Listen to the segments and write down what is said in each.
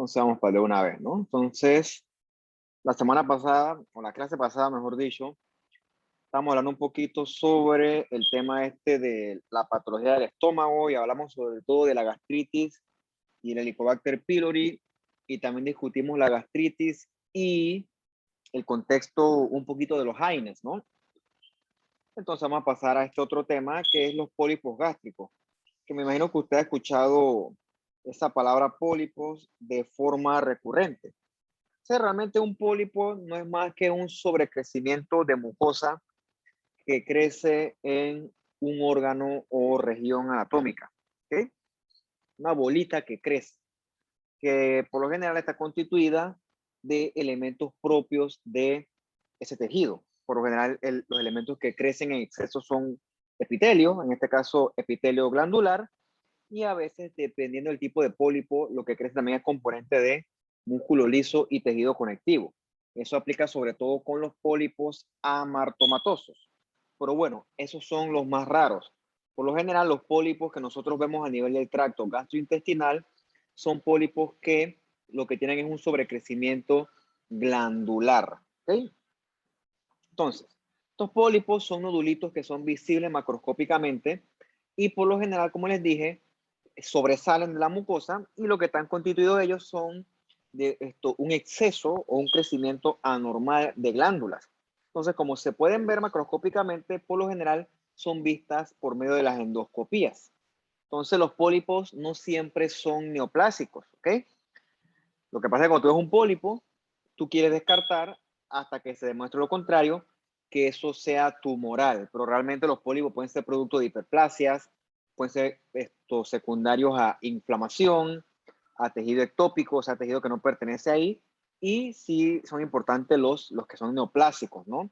Entonces vamos para de una vez, ¿no? Entonces, la semana pasada, o la clase pasada, mejor dicho, estábamos hablando un poquito sobre el tema este de la patología del estómago y hablamos sobre todo de la gastritis y el Helicobacter pylori y también discutimos la gastritis y el contexto un poquito de los AINES, ¿no? Entonces vamos a pasar a este otro tema que es los pólipos gástricos, que me imagino que usted ha escuchado esa palabra pólipos de forma recurrente. O sea, realmente un pólipo no es más que un sobrecrecimiento de mucosa que crece en un órgano o región anatómica. ¿Okay? Una bolita que crece, que por lo general está constituida de elementos propios de ese tejido. Por lo general, los elementos que crecen en exceso son epitelio, en este caso epitelio glandular, y a veces, dependiendo del tipo de pólipo, lo que crece también es componente de músculo liso y tejido conectivo. Eso aplica sobre todo con los pólipos amartomatosos. Pero bueno, esos son los más raros. Por lo general, los pólipos que nosotros vemos a nivel del tracto gastrointestinal son pólipos que lo que tienen es un sobrecrecimiento glandular. ¿Okay? Entonces, estos pólipos son nodulitos que son visibles macroscópicamente y por lo general, como les dije, sobresalen de la mucosa y lo que están constituidos ellos son de un exceso o un crecimiento anormal de glándulas. Entonces, como se pueden ver macroscópicamente, por lo general son vistas por medio de las endoscopías. Entonces, los pólipos no siempre son neoplásicos, ¿ok? Lo que pasa es que cuando tú ves un pólipo, tú quieres descartar hasta que se demuestre lo contrario, que eso sea tumoral, pero realmente los pólipos pueden ser producto de hiperplasias, pueden ser secundarios a inflamación, a tejido ectópico, o sea, tejido que no pertenece ahí, y sí son importantes los que son neoplásicos, ¿no?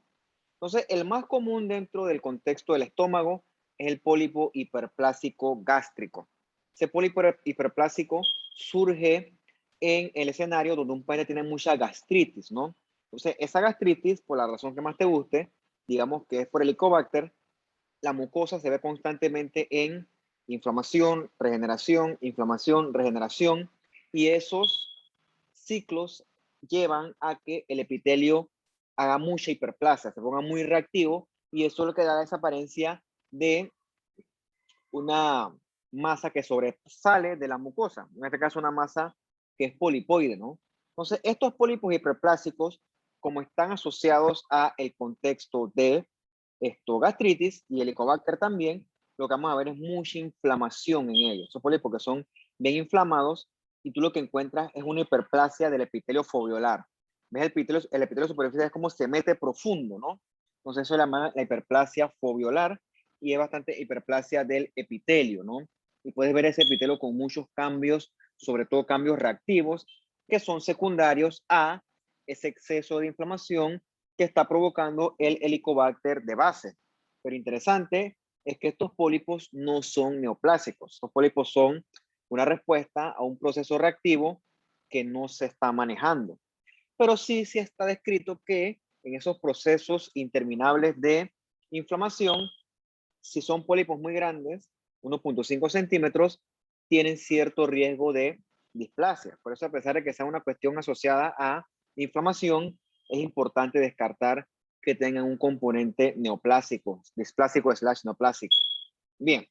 Entonces, el más común dentro del contexto del estómago es el pólipo hiperplásico gástrico. Ese pólipo hiperplásico surge en el escenario donde un paciente tiene mucha gastritis, ¿no? Entonces, esa gastritis, por la razón que más te guste, digamos que es por Helicobacter, la mucosa se ve constantemente en inflamación, regeneración, y esos ciclos llevan a que el epitelio haga mucha hiperplasia, se ponga muy reactivo, y eso es lo que da esa apariencia de una masa que sobresale de la mucosa, en este caso una masa que es polipoide, ¿no? Entonces, estos pólipos hiperplásicos, como están asociados a el contexto de gastritis y helicobacter también, lo que vamos a ver es mucha inflamación en ellos. Esos pólipos que son bien inflamados y tú lo que encuentras es una hiperplasia del epitelio foveolar. ¿Ves el epitelio superficial es como se mete profundo, ¿no? Entonces eso se llama la hiperplasia foveolar y es bastante hiperplasia del epitelio, ¿no? Y puedes ver ese epitelio con muchos cambios, sobre todo cambios reactivos, que son secundarios a ese exceso de inflamación que está provocando el helicobacter de base. Pero interesante es que estos pólipos no son neoplásicos. Estos pólipos son una respuesta a un proceso reactivo que no se está manejando. Pero sí está descrito que en esos procesos interminables de inflamación, si son pólipos muy grandes, 1.5 centímetros, tienen cierto riesgo de displasia. Por eso, a pesar de que sea una cuestión asociada a inflamación, es importante descartar que tengan un componente neoplásico, displásico / neoplásico. Bien.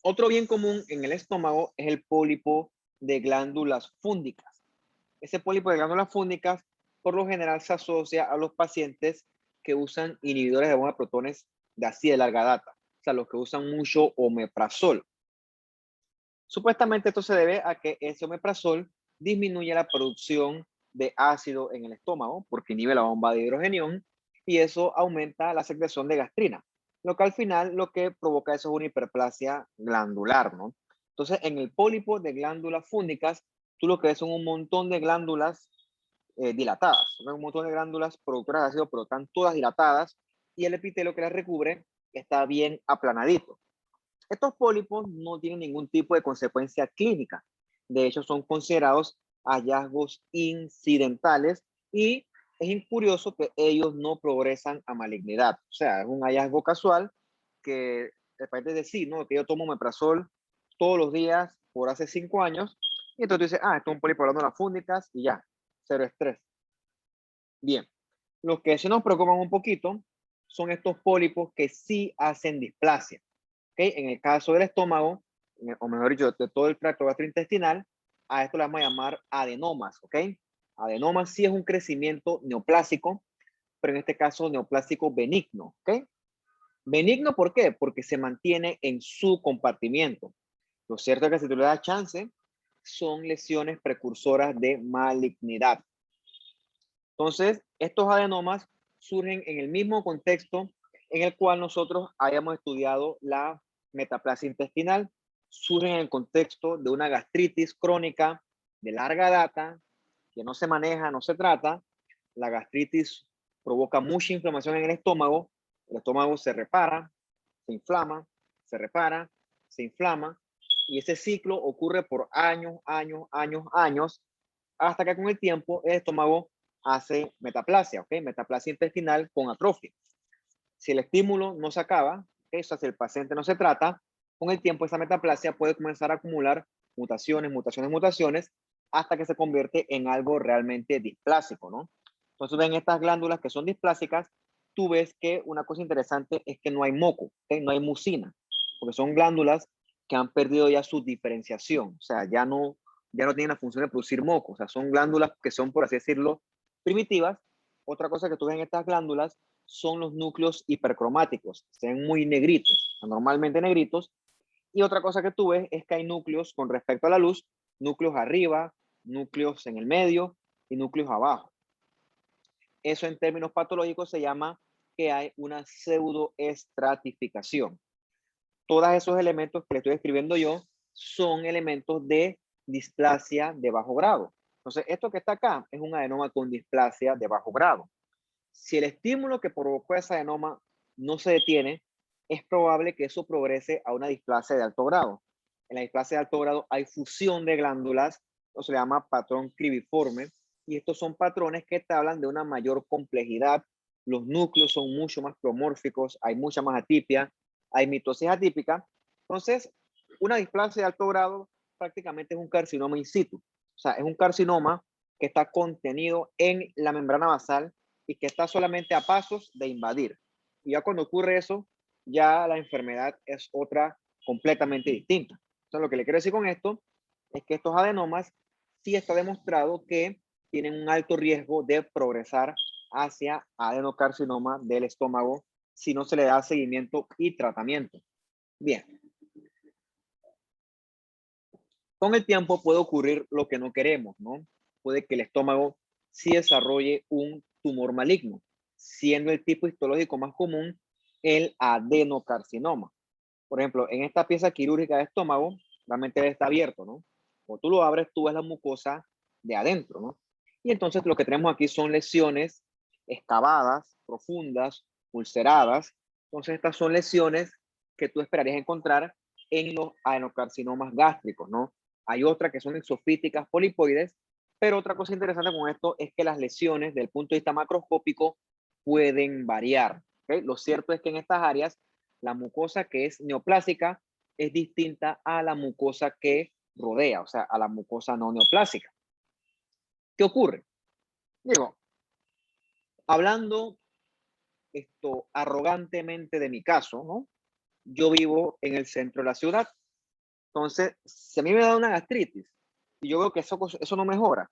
Otro bien común en el estómago es el pólipo de glándulas fúndicas. Ese pólipo de glándulas fúndicas por lo general se asocia a los pacientes que usan inhibidores de bomba de protones de así de larga data, o sea, los que usan mucho omeprazol. Supuestamente esto se debe a que ese omeprazol disminuye la producción de ácido en el estómago porque inhibe la bomba de hidrogenión y eso aumenta la secreción de gastrina, lo que al final lo que provoca eso es una hiperplasia glandular, ¿no? Entonces, en el pólipo de glándulas fúndicas, tú lo que ves son un montón de glándulas dilatadas, ¿no? Un montón de glándulas productoras de ácido, pero están todas dilatadas y el epitelio que las recubre está bien aplanadito. Estos pólipos no tienen ningún tipo de consecuencia clínica. De hecho, son considerados hallazgos incidentales y es curioso que ellos no progresan a malignidad. O sea, es un hallazgo casual que, después de decir, ¿no? Que yo tomo omeprazol todos los días por hace 5 años, y entonces tú dices, ah, esto es un pólipo de glándulas fúngicas y ya, cero estrés. Bien, los que sí nos preocupan un poquito son estos pólipos que sí hacen displasia. ¿Okay? En el caso del estómago, o mejor dicho, de todo el tracto gastrointestinal, a esto le vamos a llamar adenomas. ¿Ok? Adenomas sí es un crecimiento neoplásico, pero en este caso neoplásico benigno. ¿Ok? Benigno, ¿por qué? Porque se mantiene en su compartimiento. Lo cierto es que si tú le das chance, son lesiones precursoras de malignidad. Entonces, estos adenomas surgen en el mismo contexto en el cual nosotros hayamos estudiado la metaplasia intestinal. Surgen en el contexto de una gastritis crónica de larga data, que no se maneja, no se trata. La gastritis provoca mucha inflamación en el estómago se repara, se inflama, se repara, se inflama, y ese ciclo ocurre por años, hasta que con el tiempo el estómago hace metaplasia, ¿ok? Metaplasia intestinal con atrofia. Si el estímulo no se acaba, eso si el paciente no se trata, con el tiempo esa metaplasia puede comenzar a acumular mutaciones, hasta que se convierte en algo realmente displásico, ¿no? Entonces ven estas glándulas que son displásicas, tú ves que una cosa interesante es que no hay moco, ¿ok? No hay mucina, porque son glándulas que han perdido ya su diferenciación, o sea, ya no tienen la función de producir moco, o sea, son glándulas que son, por así decirlo, primitivas. Otra cosa que tú ves en estas glándulas son los núcleos hipercromáticos, se ven muy negritos, normalmente negritos. Y otra cosa que tú ves es que hay núcleos con respecto a la luz, núcleos arriba, núcleos en el medio y núcleos abajo. Eso en términos patológicos se llama que hay una pseudoestratificación. Todos esos elementos que le estoy escribiendo yo son elementos de displasia de bajo grado. Entonces, esto que está acá es un adenoma con displasia de bajo grado. Si el estímulo que provocó ese adenoma no se detiene, es probable que eso progrese a una displasia de alto grado. En la displasia de alto grado hay fusión de glándulas, o se le llama patrón cribiforme, y estos son patrones que te hablan de una mayor complejidad. Los núcleos son mucho más promórficos, hay mucha más atipia, hay mitosis atípica. Entonces, una displasia de alto grado prácticamente es un carcinoma in situ. O sea, es un carcinoma que está contenido en la membrana basal y que está solamente a pasos de invadir. Y ya cuando ocurre eso, ya la enfermedad es otra completamente distinta. Entonces, lo que le quiero decir con esto es que estos adenomas sí está demostrado que tienen un alto riesgo de progresar hacia adenocarcinoma del estómago si no se le da seguimiento y tratamiento. Bien. Con el tiempo puede ocurrir lo que no queremos, ¿no? Puede que el estómago sí desarrolle un tumor maligno, siendo el tipo histológico más común el adenocarcinoma. Por ejemplo, en esta pieza quirúrgica de estómago, realmente está abierto, ¿no? Cuando tú lo abres, tú ves la mucosa de adentro, ¿no? Y entonces lo que tenemos aquí son lesiones excavadas, profundas, ulceradas. Entonces estas son lesiones que tú esperarías encontrar en los adenocarcinomas gástricos, ¿no? Hay otras que son exofíticas polipoides, pero otra cosa interesante con esto es que las lesiones, desde el punto de vista macroscópico, pueden variar. ¿Okay? Lo cierto es que en estas áreas, la mucosa que es neoplásica es distinta a la mucosa que rodea, o sea, a la mucosa no neoplásica. ¿Qué ocurre? Digo, hablando esto arrogantemente de mi caso, ¿no? Yo vivo en el centro de la ciudad. Entonces, si a mí me da una gastritis y yo veo que eso no mejora,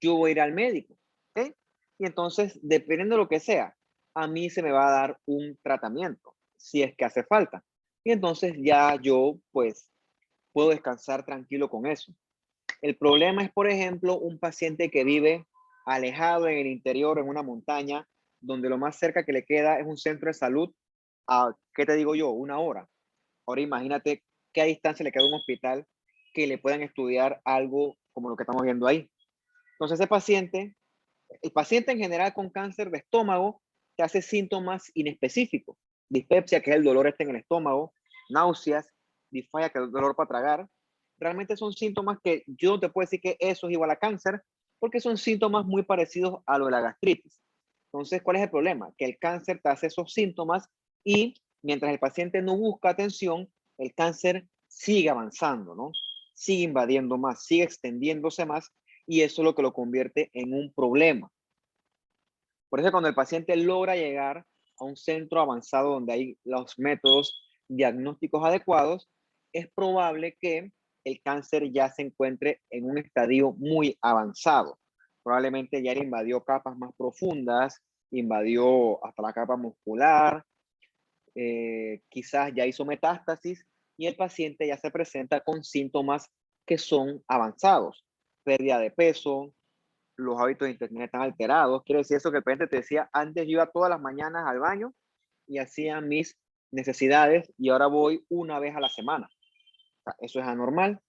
yo voy a ir al médico, ¿ok? Y entonces, dependiendo de lo que sea, a mí se me va a dar un tratamiento, si es que hace falta. Y entonces ya yo, pues, puedo descansar tranquilo con eso. El problema es, por ejemplo, un paciente que vive alejado en el interior, en una montaña, donde lo más cerca que le queda es un centro de salud a, ¿qué te digo yo? 1 hora. Ahora imagínate qué a distancia le queda un hospital que le puedan estudiar algo como lo que estamos viendo ahí. Entonces ese paciente, el paciente en general con cáncer de estómago, te hace síntomas inespecíficos. Dispepsia, que es el dolor en el estómago, náuseas, disfagia, que es el dolor para tragar. Realmente son síntomas que yo no te puedo decir que eso es igual a cáncer, porque son síntomas muy parecidos a lo de la gastritis. Entonces, ¿cuál es el problema? Que el cáncer te hace esos síntomas y mientras el paciente no busca atención, el cáncer sigue avanzando, ¿no? Sigue invadiendo más, sigue extendiéndose más y eso es lo que lo convierte en un problema. Por eso cuando el paciente logra llegar a un centro avanzado donde hay los métodos diagnósticos adecuados, es probable que el cáncer ya se encuentre en un estadio muy avanzado. Probablemente ya invadió capas más profundas, invadió hasta la capa muscular, quizás ya hizo metástasis y el paciente ya se presenta con síntomas que son avanzados, pérdida de peso, los hábitos de internet están alterados. Quiere decir eso que el paciente te decía, antes yo iba todas las mañanas al baño y hacía mis necesidades y ahora voy una vez a la semana. O sea, eso es anormal.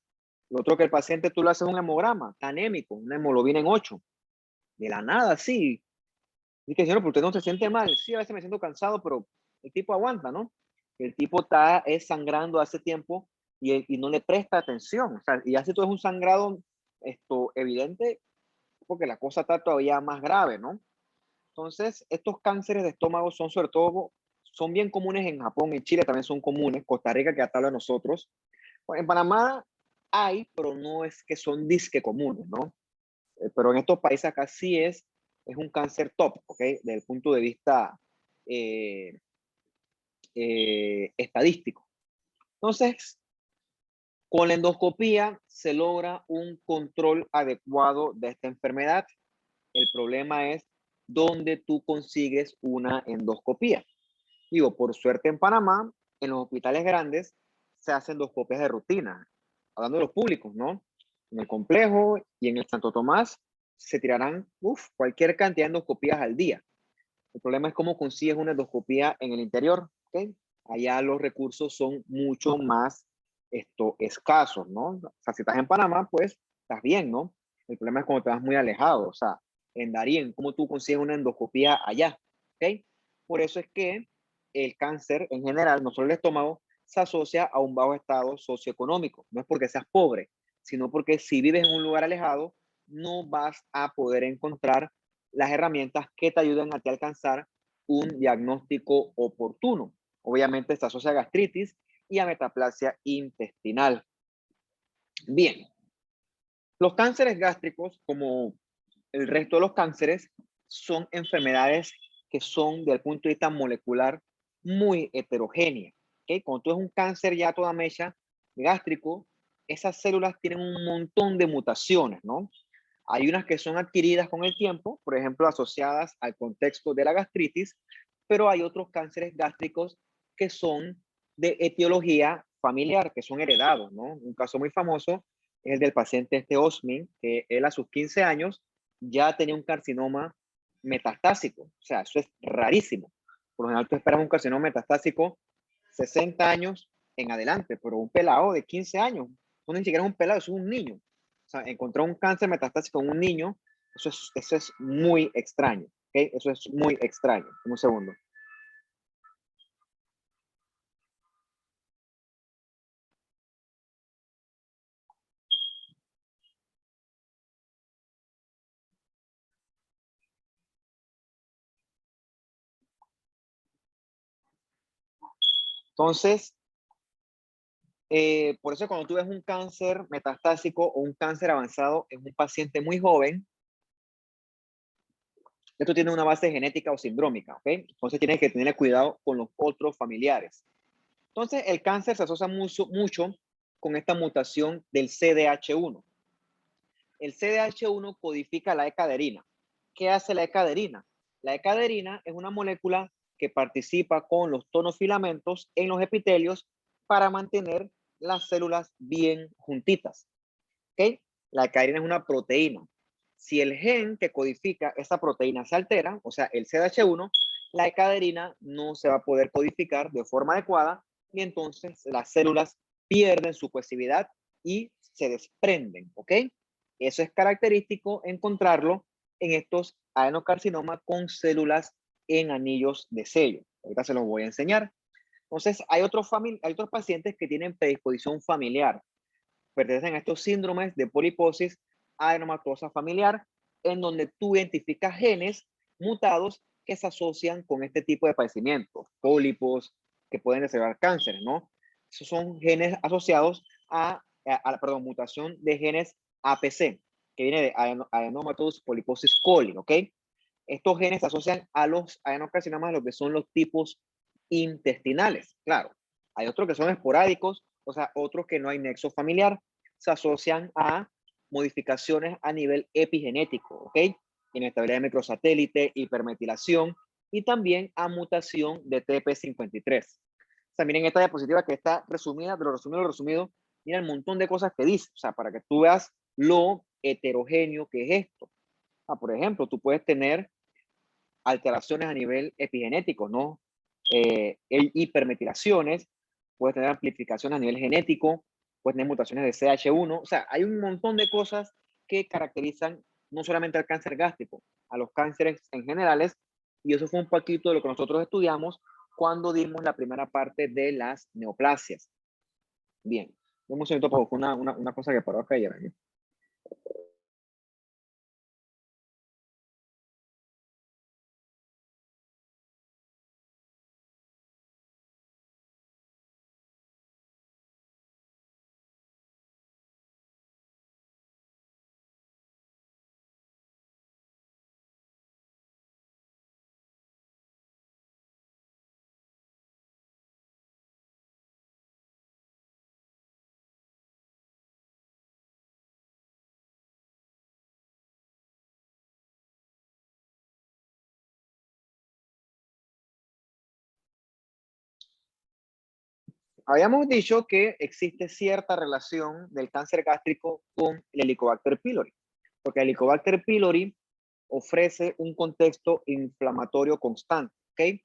Lo otro que el paciente tú le haces un hemograma, está anémico, una hemoglobina en 8. De la nada, sí. Y que, señor, ¿por usted no se siente mal? Sí, a veces me siento cansado, pero el tipo aguanta, ¿no? El tipo está sangrando hace tiempo y no le presta atención. O sea, y hace todo es un sangrado evidente porque la cosa está todavía más grave, ¿no? Entonces, estos cánceres de estómago son sobre todo, son bien comunes en Japón, en Chile también son comunes, Costa Rica que hasta habla de nosotros. Bueno, en Panamá hay, pero no es que son disque comunes, ¿no? Pero en estos países acá sí es un cáncer top, ¿ok? Desde el punto de vista eh, estadístico. Entonces, con la endoscopía se logra un control adecuado de esta enfermedad. El problema es dónde tú consigues una endoscopía. Digo, por suerte en Panamá, en los hospitales grandes, se hacen endoscopias de rutina. Hablando de los públicos, ¿no? En el complejo y en el Santo Tomás se tirarán cualquier cantidad de endoscopías al día. El problema es cómo consigues una endoscopía en el interior, ¿ok? Allá los recursos son mucho más escasos, ¿no? O sea, si estás en Panamá, pues estás bien, ¿no? El problema es cuando te vas muy alejado, o sea, en Darién, ¿cómo tú consigues una endoscopía allá? ¿Ok? Por eso es que el cáncer en general, no solo el estómago, se asocia a un bajo estado socioeconómico. No es porque seas pobre, sino porque si vives en un lugar alejado, no vas a poder encontrar las herramientas que te ayuden a ti a alcanzar un diagnóstico oportuno. Obviamente se asocia a gastritis y a metaplasia intestinal. Bien, los cánceres gástricos, como el resto de los cánceres, son enfermedades que son, desde el punto de vista molecular, muy heterogéneas. ¿Okay? Cuando tú es un cáncer ya toda mecha gástrico, esas células tienen un montón de mutaciones, ¿no? Hay unas que son adquiridas con el tiempo, por ejemplo, asociadas al contexto de la gastritis, pero hay otros cánceres gástricos que son de etiología familiar, que son heredados, ¿no? Un caso muy famoso es el del paciente Osmin, que él a sus 15 años ya tenía un carcinoma metastásico. O sea, eso es rarísimo. Por lo general, tú esperas un carcinoma metastásico 60 años en adelante, pero un pelado de 15 años, no ni siquiera es un pelado, es un niño. O sea, encontrar un cáncer metastásico en un niño, eso es muy extraño. ¿Okay? Eso es muy extraño. Un segundo. Entonces, por eso cuando tú ves un cáncer metastásico o un cáncer avanzado en un paciente muy joven, esto tiene una base genética o sindrómica, ¿ok? Entonces tienes que tener cuidado con los otros familiares. Entonces, el cáncer se asocia mucho con esta mutación del CDH1. El CDH1 codifica la ecaderina. ¿Qué hace la ecaderina? La ecaderina es una molécula que participa con los tonofilamentos en los epitelios para mantener las células bien juntitas. ¿Ok? La ecaderina es una proteína. Si el gen que codifica esa proteína se altera, o sea, el CDH1, la ecaderina no se va a poder codificar de forma adecuada y entonces las células pierden su cohesividad y se desprenden, ¿ok? Eso es característico encontrarlo en estos adenocarcinomas con células en anillos de sello. Ahorita se los voy a enseñar. Entonces, hay otros pacientes que tienen predisposición familiar, pertenecen a estos síndromes de poliposis adenomatosa familiar, en donde tú identificas genes mutados que se asocian con este tipo de padecimientos, pólipos, que pueden desarrollar cánceres, ¿no? Esos son genes asociados perdón, mutación de genes APC, que viene de Adenomatous Polyposis coli, ¿ok? Estos genes se asocian a los adenocarcinomas, lo que son los tipos intestinales. Claro, hay otros que son esporádicos, o sea, otros que no hay nexo familiar, se asocian a modificaciones a nivel epigenético, ¿ok? Inestabilidad de microsatélite, hipermetilación y también a mutación de TP53. O sea, miren esta diapositiva que está resumida, de lo resumido, mira el montón de cosas que dice, o sea, para que tú veas lo heterogéneo que es esto. Por ejemplo, tú puedes tener alteraciones a nivel epigenético, ¿no? Hipermetilaciones, puedes tener amplificaciones a nivel genético, puedes tener mutaciones de CH1, o sea, hay un montón de cosas que caracterizan no solamente al cáncer gástrico, a los cánceres en generales, y eso fue un poquito de lo que nosotros estudiamos cuando dimos la primera parte de las neoplasias. Bien, un segundo para buscar una cosa que paró acá ayer. ¿Eh? Habíamos dicho que existe cierta relación del cáncer gástrico con el Helicobacter pylori, porque el Helicobacter pylori ofrece un contexto inflamatorio constante, ¿ok?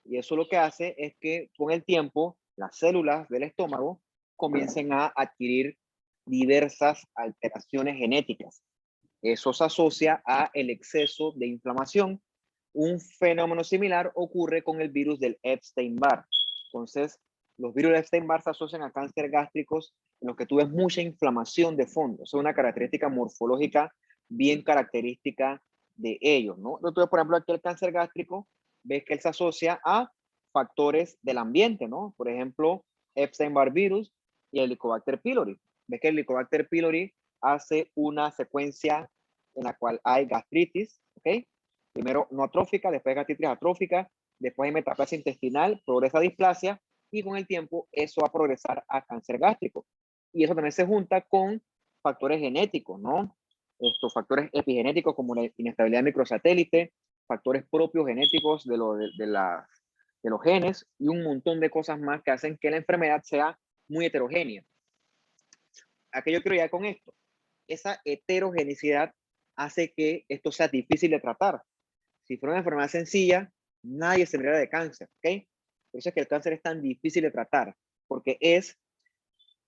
Y eso lo que hace es que con el tiempo las células del estómago comiencen a adquirir diversas alteraciones genéticas. Eso se asocia a el exceso de inflamación. Un fenómeno similar ocurre con el virus del Epstein-Barr. Entonces, los virus del Epstein-Barr se asocian a cáncer gástricos en los que tú ves mucha inflamación de fondo. Eso es una característica morfológica bien característica de ellos, ¿no? Entonces, por ejemplo, aquí el cáncer gástrico, ves que él se asocia a factores del ambiente, ¿no? Por ejemplo, Epstein-Barr virus y el Helicobacter pylori. Ves que el Helicobacter pylori hace una secuencia en la cual hay gastritis, ¿ok? Primero no atrófica, después gastritis atrófica, después hay metaplasia intestinal, progresa a displasia y con el tiempo eso va a progresar a cáncer gástrico. Y eso también se junta con factores genéticos, ¿no? Estos factores epigenéticos como la inestabilidad microsatélite, factores propios genéticos de los genes y un montón de cosas más que hacen que la enfermedad sea muy heterogénea. ¿A qué yo quiero llegar con esto? Esa heterogeneidad hace que esto sea difícil de tratar. Si fuera una enfermedad sencilla, nadie se muriera de cáncer, ¿ok? Por eso es que el cáncer es tan difícil de tratar, porque es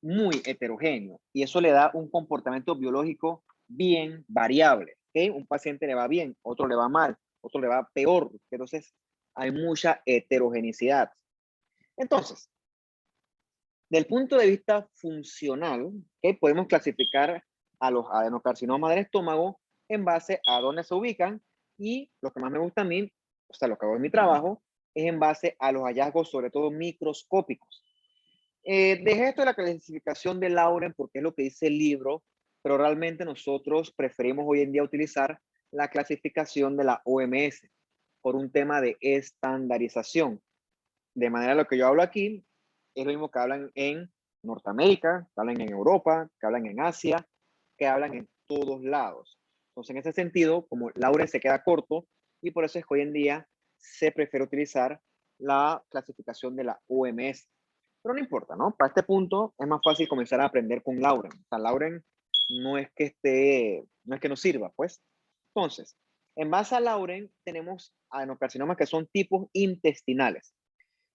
muy heterogéneo y eso le da un comportamiento biológico bien variable, ¿ok? Un paciente le va bien, otro le va mal, otro le va peor, entonces hay mucha heterogeneidad. Entonces, del punto de vista funcional, ¿okay? Podemos clasificar a los adenocarcinomas del estómago en base a dónde se ubican y lo que más me gusta a mí, o sea, lo que hago en mi trabajo, es en base a los hallazgos, sobre todo microscópicos. Dejé esto de la clasificación de Lauren porque es lo que dice el libro, pero realmente nosotros preferimos hoy en día utilizar la clasificación de la OMS por un tema de estandarización. De manera lo que yo hablo aquí es lo mismo que hablan en Norteamérica, que hablan en Europa, que hablan en Asia, que hablan en todos lados. Entonces, en ese sentido, como Lauren se queda corto, y por eso es que hoy en día se prefiere utilizar la clasificación de la OMS. Pero no importa, ¿no? Para este punto es más fácil comenzar a aprender con Lauren. O sea, Lauren no es que no es que nos sirva, pues. Entonces, en base a Lauren tenemos adenocarcinomas que son tipos intestinales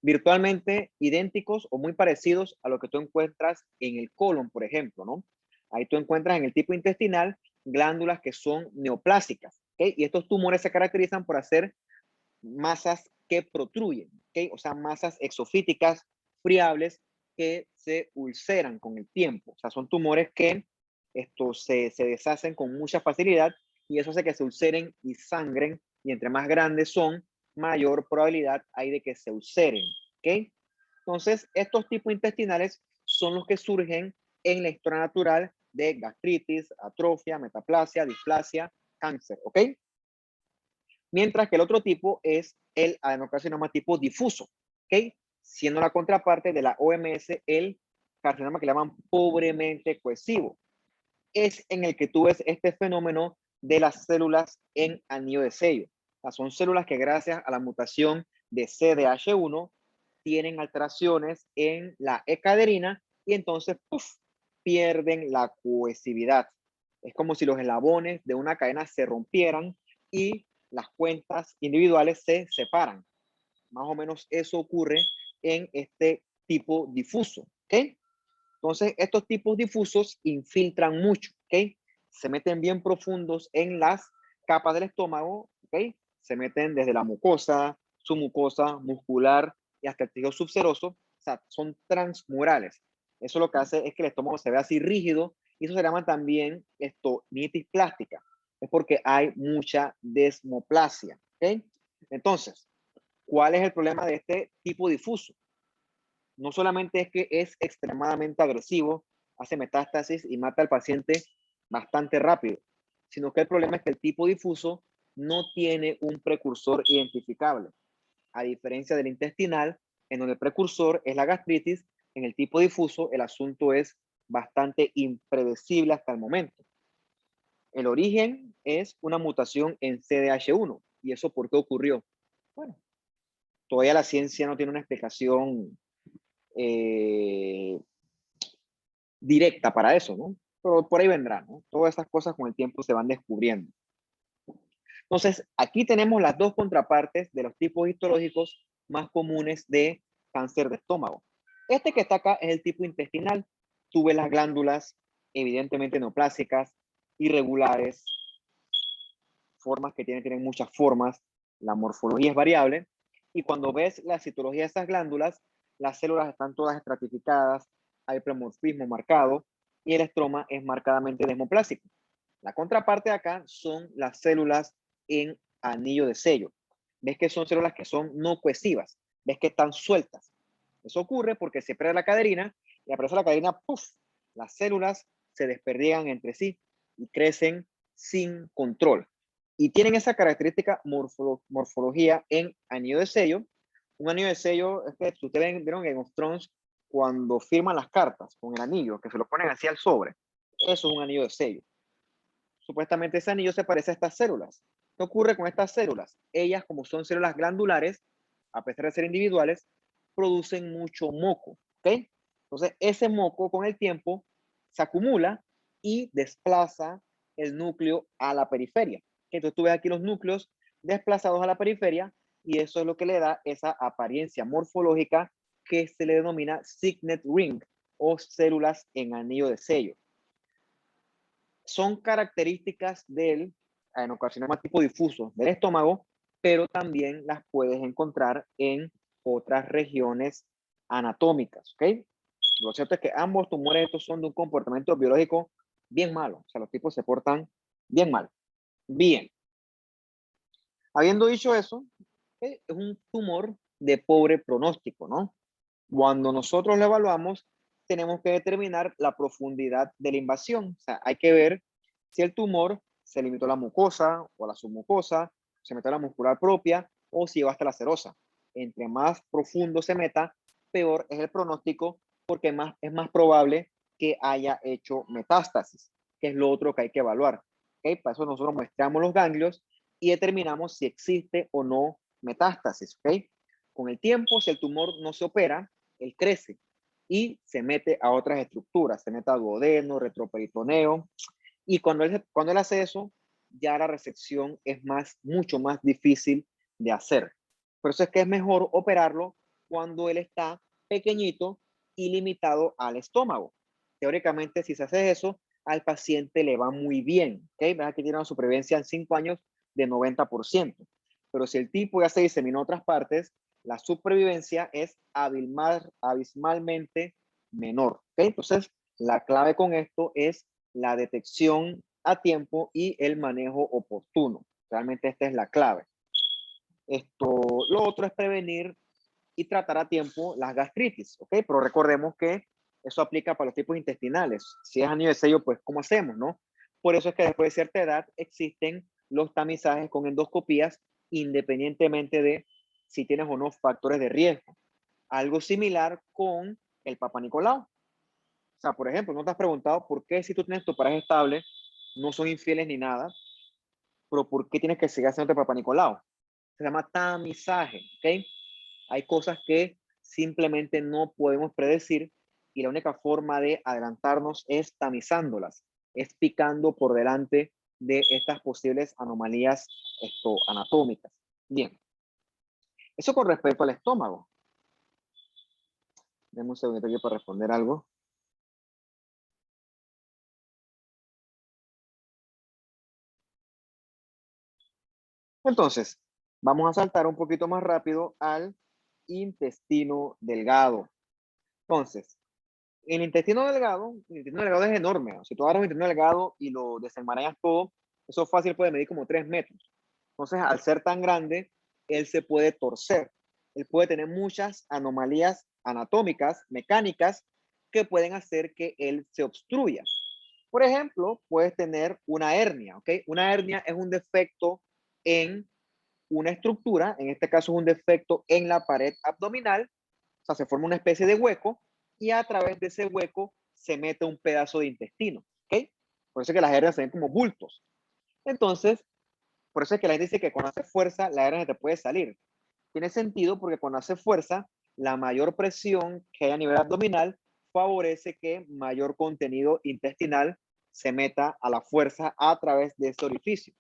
virtualmente idénticos o muy parecidos a lo que tú encuentras en el colon, por ejemplo, ¿no? Ahí tú encuentras en el tipo intestinal glándulas que son neoplásicas, ¿ok? Y estos tumores se caracterizan por hacer masas que protruyen, ¿ok? O sea, masas exofíticas friables que se ulceran con el tiempo. O sea, son tumores que se deshacen con mucha facilidad y eso hace que se ulceren y sangren y entre más grandes son, mayor probabilidad hay de que se ulceren, ¿ok? Entonces, estos tipos intestinales son los que surgen en la historia natural de gastritis, atrofia, metaplasia, displasia, cáncer, ¿ok? Mientras que el otro tipo es el adenocarcinoma tipo difuso, ¿ok? Siendo la contraparte de la OMS el carcinoma que le llaman pobremente cohesivo. Es en el que tú ves este fenómeno de las células en anillo de sello. O sea, son células que gracias a la mutación de CDH1 tienen alteraciones en la E-caderina y entonces pierden la cohesividad. Es como si los eslabones de una cadena se rompieran y las cuentas individuales se separan. Más o menos eso ocurre en este tipo difuso, ¿ok? Entonces, estos tipos difusos infiltran mucho, ¿ok? Se meten bien profundos en las capas del estómago, ¿ok? Se meten desde la mucosa, submucosa, muscular y hasta el tejido subseroso. O sea, son transmurales. Eso lo que hace es que el estómago se vea así rígido y eso se llama también estonitis plástica. Es porque hay mucha desmoplasia, ¿ok? Entonces, ¿cuál es el problema de este tipo difuso? No solamente es que es extremadamente agresivo, hace metástasis y mata al paciente bastante rápido, sino que el problema es que el tipo difuso no tiene un precursor identificable. A diferencia del intestinal, en donde el precursor es la gastritis, en el tipo difuso el asunto es bastante impredecible hasta el momento. El origen es una mutación en CDH1. ¿Y eso por qué ocurrió? Bueno, todavía la ciencia no tiene una explicación eh, directa para eso, ¿no? Pero por ahí vendrá, ¿no? Todas esas cosas con el tiempo se van descubriendo. Entonces, aquí tenemos las dos contrapartes de los tipos histológicos más comunes de cáncer de estómago. Este que está acá es el tipo intestinal. Tú ves las glándulas evidentemente neoplásicas, irregulares, formas que tienen muchas formas, la morfología es variable, y cuando ves la citología de esas glándulas, las células están todas estratificadas, hay promorfismo marcado, y el estroma es marcadamente desmoplásico. La contraparte de acá son las células en anillo de sello. Ves que son células que son no cohesivas, ves que están sueltas. Eso ocurre porque se pierde la caderina y aparece la caderina, ¡puf! Las células se desperdigan entre sí y crecen sin control. Y tienen esa característica morfología en anillo de sello. Un anillo de sello es que ustedes vieron en Game of Thrones cuando firman las cartas con el anillo, que se lo ponen así al sobre. Eso es un anillo de sello. Supuestamente ese anillo se parece a estas células. ¿Qué ocurre con estas células? Ellas, como son células glandulares, a pesar de ser individuales, producen mucho moco, ¿ok? Entonces, ese moco con el tiempo se acumula y desplaza el núcleo a la periferia. Entonces, tú ves aquí los núcleos desplazados a la periferia y eso es lo que le da esa apariencia morfológica que se le denomina signet ring o células en anillo de sello. Son características del adenocarcinoma tipo difuso del estómago, pero también las puedes encontrar en otras regiones anatómicas, ¿ok? Lo cierto es que ambos tumores estos son de un comportamiento biológico bien malo, o sea, los tipos se portan bien mal. Bien, habiendo dicho eso, es un tumor de pobre pronóstico, ¿no? Cuando nosotros lo evaluamos, tenemos que determinar la profundidad de la invasión. O sea, hay que ver si el tumor se limitó a la mucosa o a la submucosa, se metió a la muscular propia o si va hasta la serosa. Entre más profundo se meta, peor es el pronóstico porque es más probable que haya hecho metástasis, que es lo otro que hay que evaluar. ¿Okay? Para eso nosotros muestramos los ganglios y determinamos si existe o no metástasis. ¿Okay? Con el tiempo, si el tumor no se opera, él crece y se mete a otras estructuras, se mete a duodeno, retroperitoneo, y cuando él hace eso, ya la resección es mucho más difícil de hacer. Por eso es que es mejor operarlo cuando él está pequeñito y limitado al estómago. Teóricamente, si se hace eso, al paciente le va muy bien. ¿Okay? Ves que tiene una supervivencia en 5 años de 90%. Pero si el tipo ya se diseminó en otras partes, la supervivencia es abismalmente menor. ¿Okay? Entonces, la clave con esto es la detección a tiempo y el manejo oportuno. Realmente esta es la clave. Lo otro es prevenir y tratar a tiempo las gastritis, ¿ok? Pero recordemos que eso aplica para los tipos intestinales. Si es anillo de sello, pues, ¿cómo hacemos, no? Por eso es que después de cierta edad existen los tamizajes con endoscopías, independientemente de si tienes o no factores de riesgo. Algo similar con el Papa Nicolau. O sea, por ejemplo, ¿no te has preguntado por qué si tú tienes tu pareja estable, no son infieles ni nada, pero por qué tienes que seguir haciendo Papa Nicolau? Se llama tamizaje, ¿ok? Hay cosas que simplemente no podemos predecir y la única forma de adelantarnos es tamizándolas, es picando por delante de estas posibles anomalías anatómicas. Bien, eso con respecto al estómago. Deme un segundito aquí para responder algo. Entonces, vamos a saltar un poquito más rápido al intestino delgado. Entonces, el intestino delgado es enorme. Si tú agarras un intestino delgado y lo desenmarañas todo, eso fácil puede medir como 3 metros. Entonces, al ser tan grande, él se puede torcer. Él puede tener muchas anomalías anatómicas, mecánicas, que pueden hacer que él se obstruya. Por ejemplo, puedes tener una hernia, ¿ok? Una hernia es un defecto en una estructura, en este caso es un defecto en la pared abdominal, o sea, se forma una especie de hueco y a través de ese hueco se mete un pedazo de intestino, ¿ok? Por eso es que las hernias se ven como bultos. Entonces, por eso es que la gente dice que cuando hace fuerza, la hernia se te puede salir. Tiene sentido porque cuando hace fuerza, la mayor presión que hay a nivel abdominal favorece que mayor contenido intestinal se meta a la fuerza a través de ese orificio.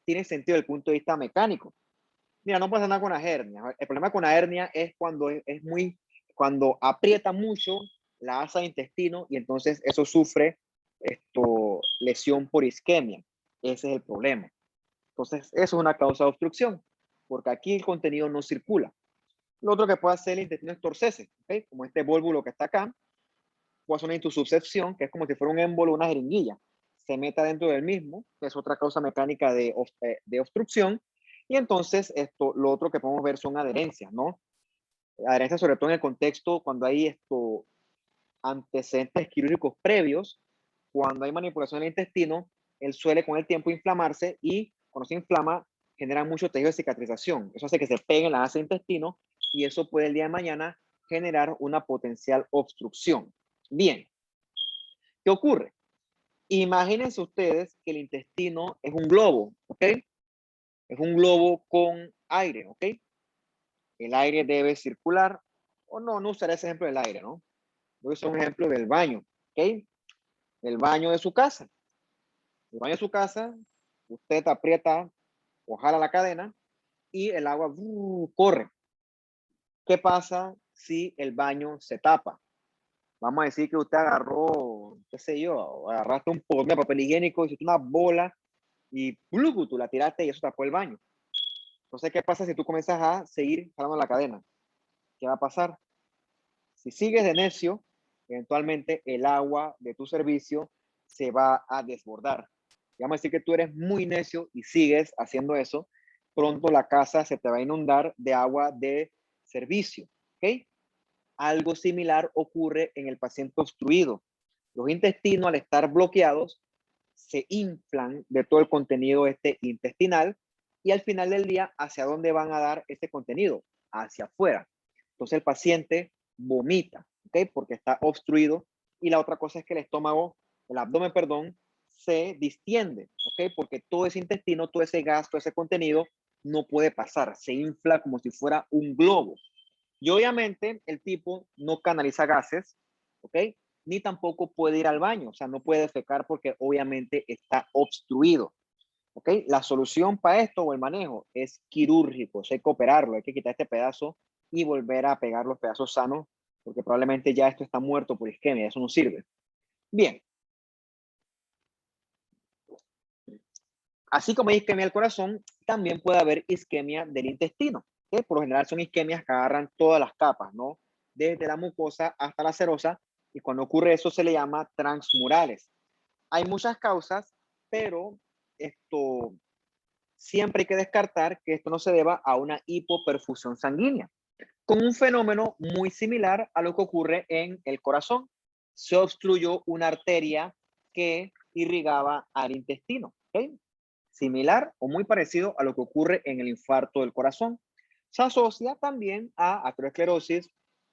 Tiene sentido desde el punto de vista mecánico. Mira, no pasa nada con las hernias. El problema con la hernia es cuando cuando aprieta mucho la asa de intestino y entonces eso sufre lesión por isquemia. Ese es el problema. Entonces, eso es una causa de obstrucción, porque aquí el contenido no circula. Lo otro que puede hacer el intestino es torcerse, ¿okay? Como este vólvulo que está acá, puede hacer una intusubcepción, que es como si fuera un émbolo, una jeringuilla. Se meta dentro del mismo, que es otra causa mecánica de obstrucción. Y entonces, lo otro que podemos ver son adherencias, ¿no? Adherencias sobre todo en el contexto cuando hay antecedentes quirúrgicos previos, cuando hay manipulación del intestino, él suele con el tiempo inflamarse y cuando se inflama genera mucho tejido de cicatrización. Eso hace que se pegue en la asa del intestino y eso puede el día de mañana generar una potencial obstrucción. Bien, ¿qué ocurre? Imagínense ustedes que el intestino es un globo, ¿ok? Es un globo con aire, ¿ok? El aire debe circular, o no, no usaré ese ejemplo del aire, ¿no? Voy a usar un ejemplo del baño, ¿ok? El baño de su casa. El baño de su casa, usted aprieta o jala la cadena y el agua corre. ¿Qué pasa si el baño se tapa? Vamos a decir que usted agarró, qué sé yo, agarraste un poco de papel higiénico, hiciste una bola y tú la tiraste y eso tapó el baño. Entonces, ¿qué pasa si tú comienzas a seguir jalando la cadena? ¿Qué va a pasar? Si sigues de necio, eventualmente el agua de tu servicio se va a desbordar. Y vamos a decir que tú eres muy necio y sigues haciendo eso, pronto la casa se te va a inundar de agua de servicio. ¿Ok? Algo similar ocurre en el paciente obstruido. Los intestinos, al estar bloqueados, se inflan de todo el contenido intestinal y al final del día, ¿hacia dónde van a dar este contenido? Hacia afuera. Entonces el paciente vomita, ¿ok? Porque está obstruido. Y la otra cosa es que el estómago, el abdomen, perdón, se distiende, ¿ok? Porque todo ese intestino, todo ese gas, todo ese contenido no puede pasar, se infla como si fuera un globo. Y obviamente el tipo no canaliza gases, ¿ok? Ni tampoco puede ir al baño, o sea, no puede defecar porque obviamente está obstruido, ¿ok? La solución para esto o el manejo es quirúrgico, o sea, hay que operarlo, hay que quitar este pedazo y volver a pegar los pedazos sanos, porque probablemente ya esto está muerto por isquemia, eso no sirve. Bien. Así como hay isquemia del corazón, también puede haber isquemia del intestino, que por lo general son isquemias que agarran todas las capas, ¿no? Desde la mucosa hasta la serosa, y cuando ocurre eso se le llama transmurales. Hay muchas causas, pero siempre hay que descartar que esto no se deba a una hipoperfusión sanguínea. con un fenómeno muy similar a lo que ocurre en el corazón. Se obstruyó una arteria que irrigaba al intestino. ¿Ok? Similar o muy parecido a lo que ocurre en el infarto del corazón. Se asocia también a aterosclerosis,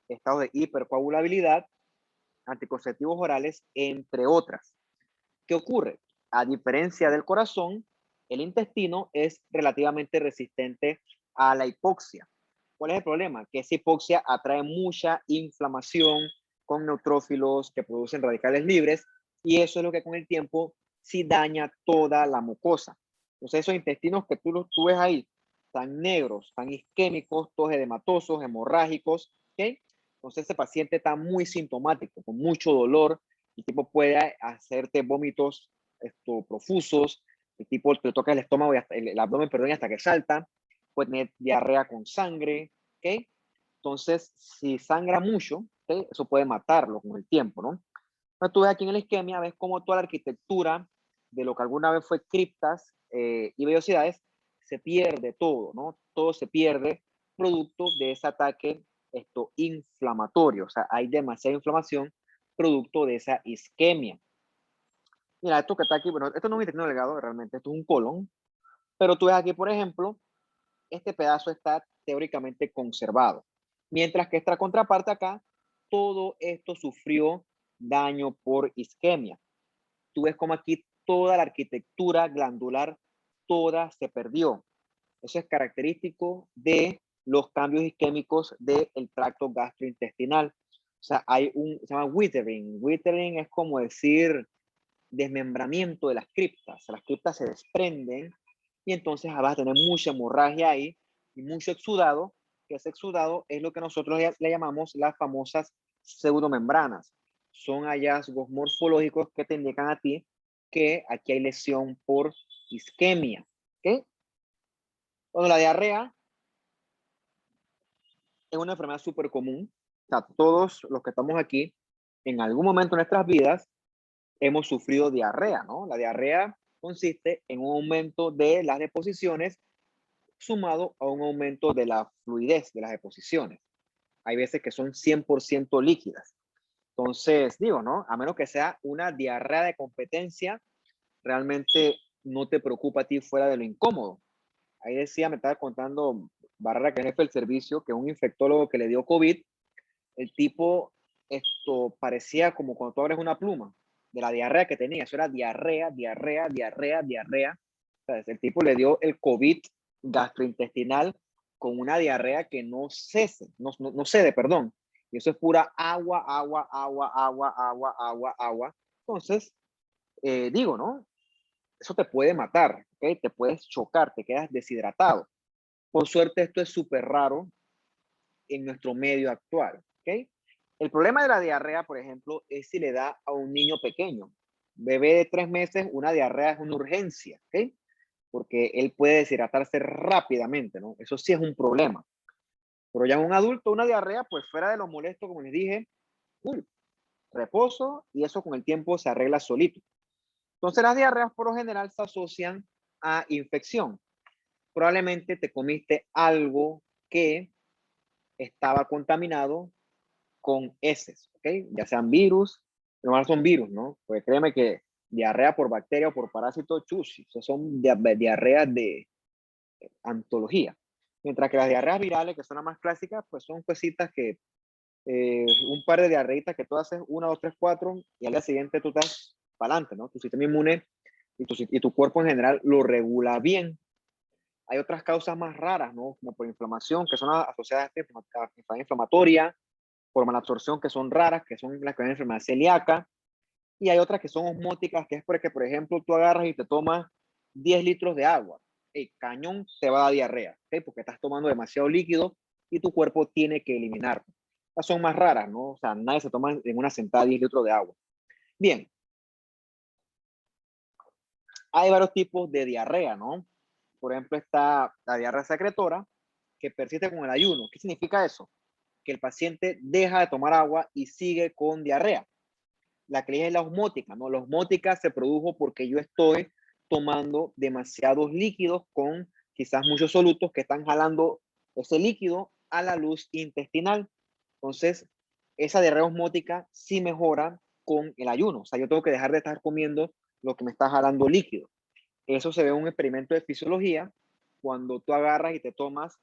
estado de hipercoagulabilidad, anticonceptivos orales, entre otras. ¿Qué ocurre? A diferencia del corazón, el intestino es relativamente resistente a la hipoxia. ¿Cuál es el problema? Que esa hipoxia atrae mucha inflamación con neutrófilos que producen radicales libres y eso es lo que con el tiempo sí daña toda la mucosa. Entonces esos intestinos que tú ves ahí, tan negros, tan isquémicos, todos edematosos, hemorrágicos, ¿ok? Entonces ese paciente está muy sintomático, con mucho dolor, el tipo puede hacerte vómitos profusos, el tipo te toca el estómago y hasta, el abdomen, perdón, hasta que salta, puede tener diarrea con sangre, ¿ok? Entonces, si sangra mucho, ¿ok? Eso puede matarlo con el tiempo, ¿no? Entonces, tú ves aquí en la isquemia, ves cómo toda la arquitectura de lo que alguna vez fue criptas y vellosidades, se pierde todo, ¿no? Todo se pierde producto de ese ataque inflamatorio, o sea, hay demasiada inflamación producto de esa isquemia. Mira, esto que está aquí, bueno, esto no es un intestino delgado, realmente, esto es un colon, pero tú ves aquí, por ejemplo, este pedazo está teóricamente conservado, mientras que esta contraparte acá, todo esto sufrió daño por isquemia. Tú ves como aquí toda la arquitectura glandular, toda se perdió. Eso es característico de los cambios isquémicos del tracto gastrointestinal. O sea, se llama withering. Withering es como decir desmembramiento de las criptas. Las criptas se desprenden y entonces vas a tener mucha hemorragia ahí y mucho exudado, que ese exudado es lo que nosotros le llamamos las famosas pseudomembranas. Son hallazgos morfológicos que te indican a ti que aquí hay lesión por isquemia. ¿Okay? Bueno, la diarrea es una enfermedad súper común. O sea, todos los que estamos aquí, en algún momento de nuestras vidas, hemos sufrido diarrea, ¿no? La diarrea consiste en un aumento de las deposiciones sumado a un aumento de la fluidez de las deposiciones. Hay veces que son 100% líquidas. Entonces, digo, ¿no? A menos que sea una diarrea de competencia, realmente no te preocupa a ti fuera de lo incómodo. Ahí decía, me estaba contando Barrera, que es jefe del servicio, que un infectólogo que le dio COVID, el tipo, parecía como cuando tú abres una pluma, de la diarrea que tenía. Eso era diarrea, diarrea, diarrea, diarrea. O sea, el tipo le dio el COVID gastrointestinal con una diarrea que no cese, no cede, perdón. Y eso es pura agua, agua, agua, agua, agua, agua, agua. Entonces, digo, ¿no? Eso te puede matar, ¿ok? Te puedes chocar, te quedas deshidratado. Por suerte, esto es súper raro en nuestro medio actual, ¿ok? El problema de la diarrea, por ejemplo, es si le da a un niño pequeño. Bebé de 3 meses, una diarrea es una urgencia, ¿ok? Porque él puede deshidratarse rápidamente, ¿no? Eso sí es un problema. Pero ya un adulto, una diarrea, pues fuera de lo molesto, como les dije, cool, reposo y eso con el tiempo se arregla solito. Entonces las diarreas por lo general se asocian a infección. Probablemente te comiste algo que estaba contaminado con heces, ¿ok? Ya sean virus, normalmente son virus, ¿no? Pues créeme que diarrea por bacteria o por parásito, chus, eso son diarreas de antología. Mientras que las diarreas virales, que son las más clásicas, pues son cositas que un par de diarreitas que tú haces, 1, 2, 3, 4, y al día siguiente tú estás para adelante, ¿no? Tu sistema inmune y tu cuerpo en general lo regula bien. Hay otras causas más raras, ¿no? Como por inflamación, que son asociadas a enfermedad inflamatoria, por malabsorción, que son raras, que son las que ven enfermedad celíaca, y hay otras que son osmóticas, que es porque, por ejemplo, tú agarras y te tomas 10 litros de agua. El cañón te va a dar diarrea, ¿okay? Porque estás tomando demasiado líquido y tu cuerpo tiene que eliminarlo. Estas son más raras, ¿no? O sea, nadie se toma en una sentada 10 litros de agua. Bien, hay varios tipos de diarrea, ¿no? Por ejemplo, está la diarrea secretora, que persiste con el ayuno. ¿Qué significa eso? Que el paciente deja de tomar agua y sigue con diarrea. La que es la osmótica, ¿no? La osmótica se produjo porque yo estoy tomando demasiados líquidos con quizás muchos solutos que están jalando ese líquido a la luz intestinal. Entonces, esa diarrea osmótica sí mejora con el ayuno. O sea, yo tengo que dejar de estar comiendo lo que me está jalando líquido. Eso se ve en un experimento de fisiología cuando tú agarras y te tomas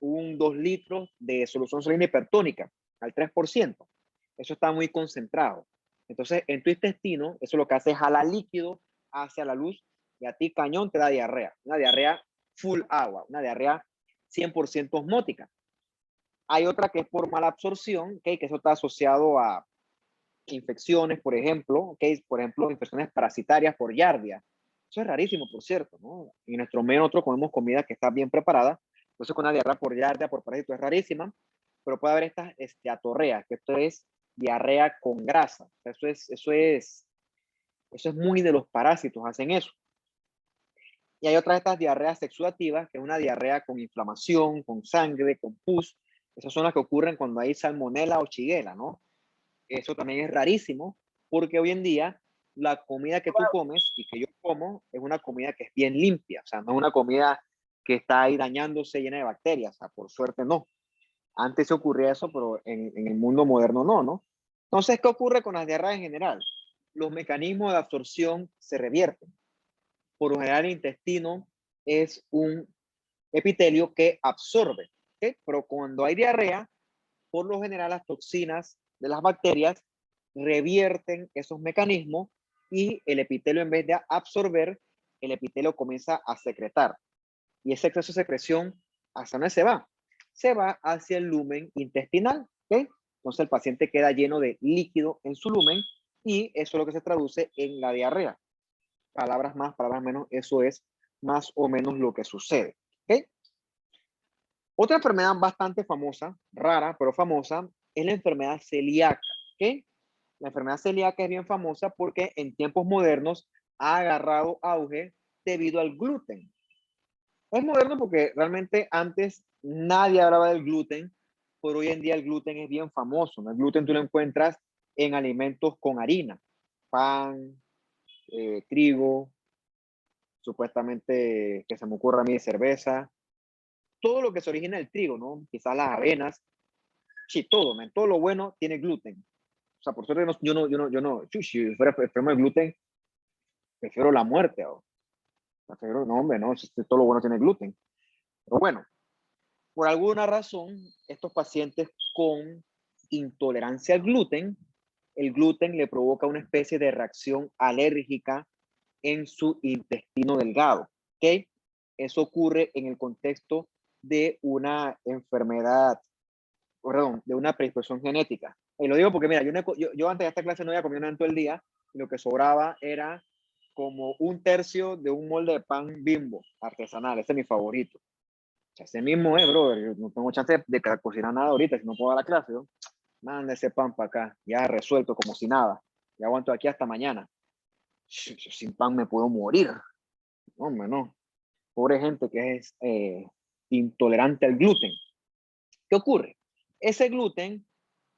2 litros de solución salina hipertónica al 3%. Eso está muy concentrado. Entonces, en tu intestino, eso lo que hace es jalar líquido hacia la luz y a ti cañón te da diarrea. Una diarrea full agua, una diarrea 100% osmótica. Hay otra que es por mala absorción, ¿okay? Que eso está asociado a infecciones, por ejemplo, ¿okay? Por ejemplo, infecciones parasitarias por yardia. Eso es rarísimo, por cierto, ¿no? En nuestro medio nosotros comemos comida que está bien preparada, entonces con una diarrea por yardia, por parásito es rarísima, pero puede haber estas esteatorreas, que esto es diarrea con grasa. Eso es muy de los parásitos, hacen eso. Y hay otras de estas diarreas exudativas, que es una diarrea con inflamación, con sangre, con pus. Esas son las que ocurren cuando hay salmonela o shigella, ¿no? Eso también es rarísimo, porque hoy en día la comida que tú comes y que yo como es una comida que es bien limpia, o sea, no es una comida que está ahí dañándose llena de bacterias, o sea, por suerte no. Antes se ocurría eso, pero en el mundo moderno no, ¿no? Entonces, ¿qué ocurre con las diarreas en general? Los mecanismos de absorción se revierten. Por lo general, el intestino es un epitelio que absorbe, ¿okay? Pero cuando hay diarrea, por lo general las toxinas de las bacterias revierten esos mecanismos y el epitelio, en vez de absorber, el epitelio comienza a secretar. Y ese exceso de secreción, ¿hacia dónde se va? Se va hacia el lumen intestinal, ¿ok? Entonces el paciente queda lleno de líquido en su lumen y eso es lo que se traduce en la diarrea. Palabras más, palabras menos, eso es más o menos lo que sucede, ¿ok? Otra enfermedad bastante famosa, rara, pero famosa, es la enfermedad celíaca, ¿ok? La enfermedad celíaca es bien famosa porque en tiempos modernos ha agarrado auge debido al gluten. Es moderno porque realmente antes nadie hablaba del gluten, pero hoy en día el gluten es bien famoso, ¿no? El gluten tú lo encuentras en alimentos con harina, pan, trigo, supuestamente, que se me ocurra a mí, cerveza, todo lo que se origina del trigo, ¿no? Quizás las avenas, sí, todo, man, todo lo bueno tiene gluten. O sea, por suerte si fuera enfermo de gluten, prefiero la muerte. Prefiero, no, hombre, no, si todo lo bueno tiene gluten. Pero bueno, por alguna razón, estos pacientes con intolerancia al gluten, el gluten le provoca una especie de reacción alérgica en su intestino delgado. ¿Ok? Eso ocurre en el contexto de una enfermedad, perdón, de una predisposición genética. Y lo digo porque, mira, yo antes de esta clase no había comido nada en todo el día, y lo que sobraba era como 1/3 de un molde de pan Bimbo artesanal. Ese es mi favorito. O sea, ese mismo es, brother. Yo no tengo chance de cocinar nada ahorita si no puedo dar la clase. ¿No? Manda ese pan para acá, ya resuelto como si nada. Ya aguanto aquí hasta mañana. Yo sin pan me puedo morir. Hombre, no. Pobre gente que es intolerante al gluten. ¿Qué ocurre? Ese gluten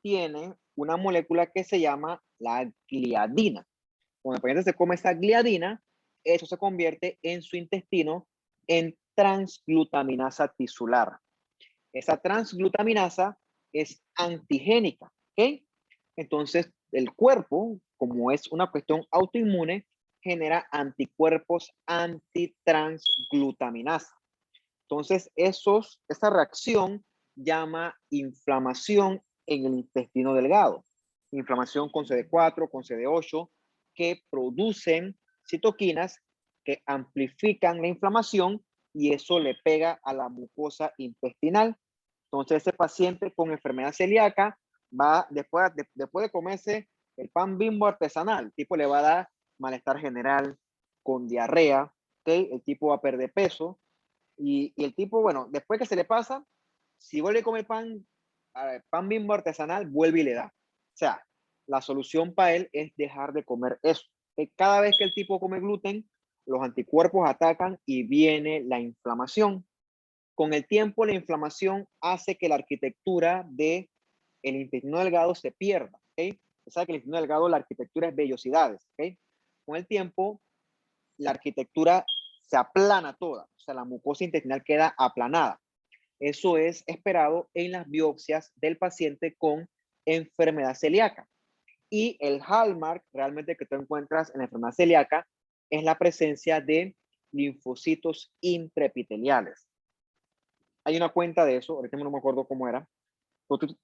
tiene una molécula que se llama la gliadina. Cuando el paciente se come esa gliadina, eso se convierte en su intestino en transglutaminasa tisular. Esa transglutaminasa es antigénica, ¿ok? Entonces, el cuerpo, como es una cuestión autoinmune, genera anticuerpos antitransglutaminasa. Entonces, esa reacción llama inflamación en el intestino delgado. Inflamación con CD4, con CD8, que producen citoquinas que amplifican la inflamación y eso le pega a la mucosa intestinal. Entonces, ese paciente con enfermedad celíaca va, después de comerse el pan Bimbo artesanal, el tipo le va a dar malestar general, con diarrea, ¿okay? El tipo va a perder peso, y el tipo, bueno, después que se le pasa, si vuelve a comer pan Bimbo artesanal, vuelve y le da. O sea, la solución para él es dejar de comer eso. Que cada vez que el tipo come gluten, los anticuerpos atacan y viene la inflamación. Con el tiempo, la inflamación hace que la arquitectura del intestino delgado se pierda. ¿Okay? O sea que el intestino delgado, la arquitectura es vellosidades. ¿Okay? Con el tiempo, la arquitectura se aplana toda, o sea, la mucosa intestinal queda aplanada. Eso es esperado en las biopsias del paciente con enfermedad celíaca. Y el hallmark realmente que tú encuentras en la enfermedad celíaca es la presencia de linfocitos intraepiteliales. Hay una cuenta de eso, ahorita no me acuerdo cómo era,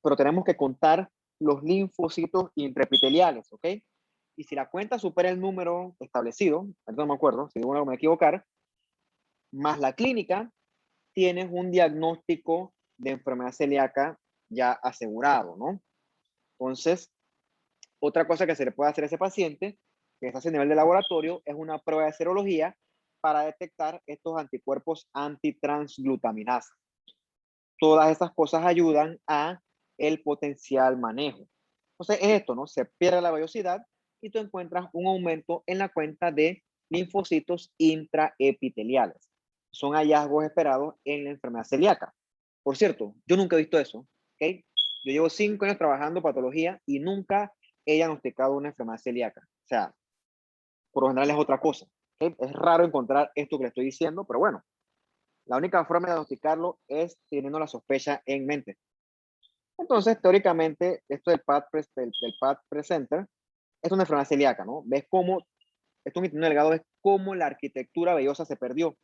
pero tenemos que contar los linfocitos intraepiteliales, ¿ok? Y si la cuenta supera el número establecido, ahorita no me acuerdo, si digo algo me voy a equivocar, más la clínica, tienes un diagnóstico de enfermedad celíaca ya asegurado, ¿no? Entonces, otra cosa que se le puede hacer a ese paciente, que está a nivel de laboratorio, es una prueba de serología para detectar estos anticuerpos antitransglutaminasa. Todas estas cosas ayudan a el potencial manejo. Entonces, es esto, ¿no? Se pierde la vellosidad y tú encuentras un aumento en la cuenta de linfocitos intraepiteliales. Son hallazgos esperados en la enfermedad celíaca. Por cierto, yo nunca he visto eso, ¿ok? Yo llevo 5 años trabajando patología y nunca he diagnosticado una enfermedad celíaca. O sea, por lo general es otra cosa. ¿Okay? Es raro encontrar esto que le estoy diciendo, pero bueno, la única forma de diagnosticarlo es teniendo la sospecha en mente. Entonces, teóricamente, esto del PAD Presenter es una enfermedad celíaca, ¿no? Ves cómo, esto es un intestino delgado, ves cómo la arquitectura vellosa se perdió.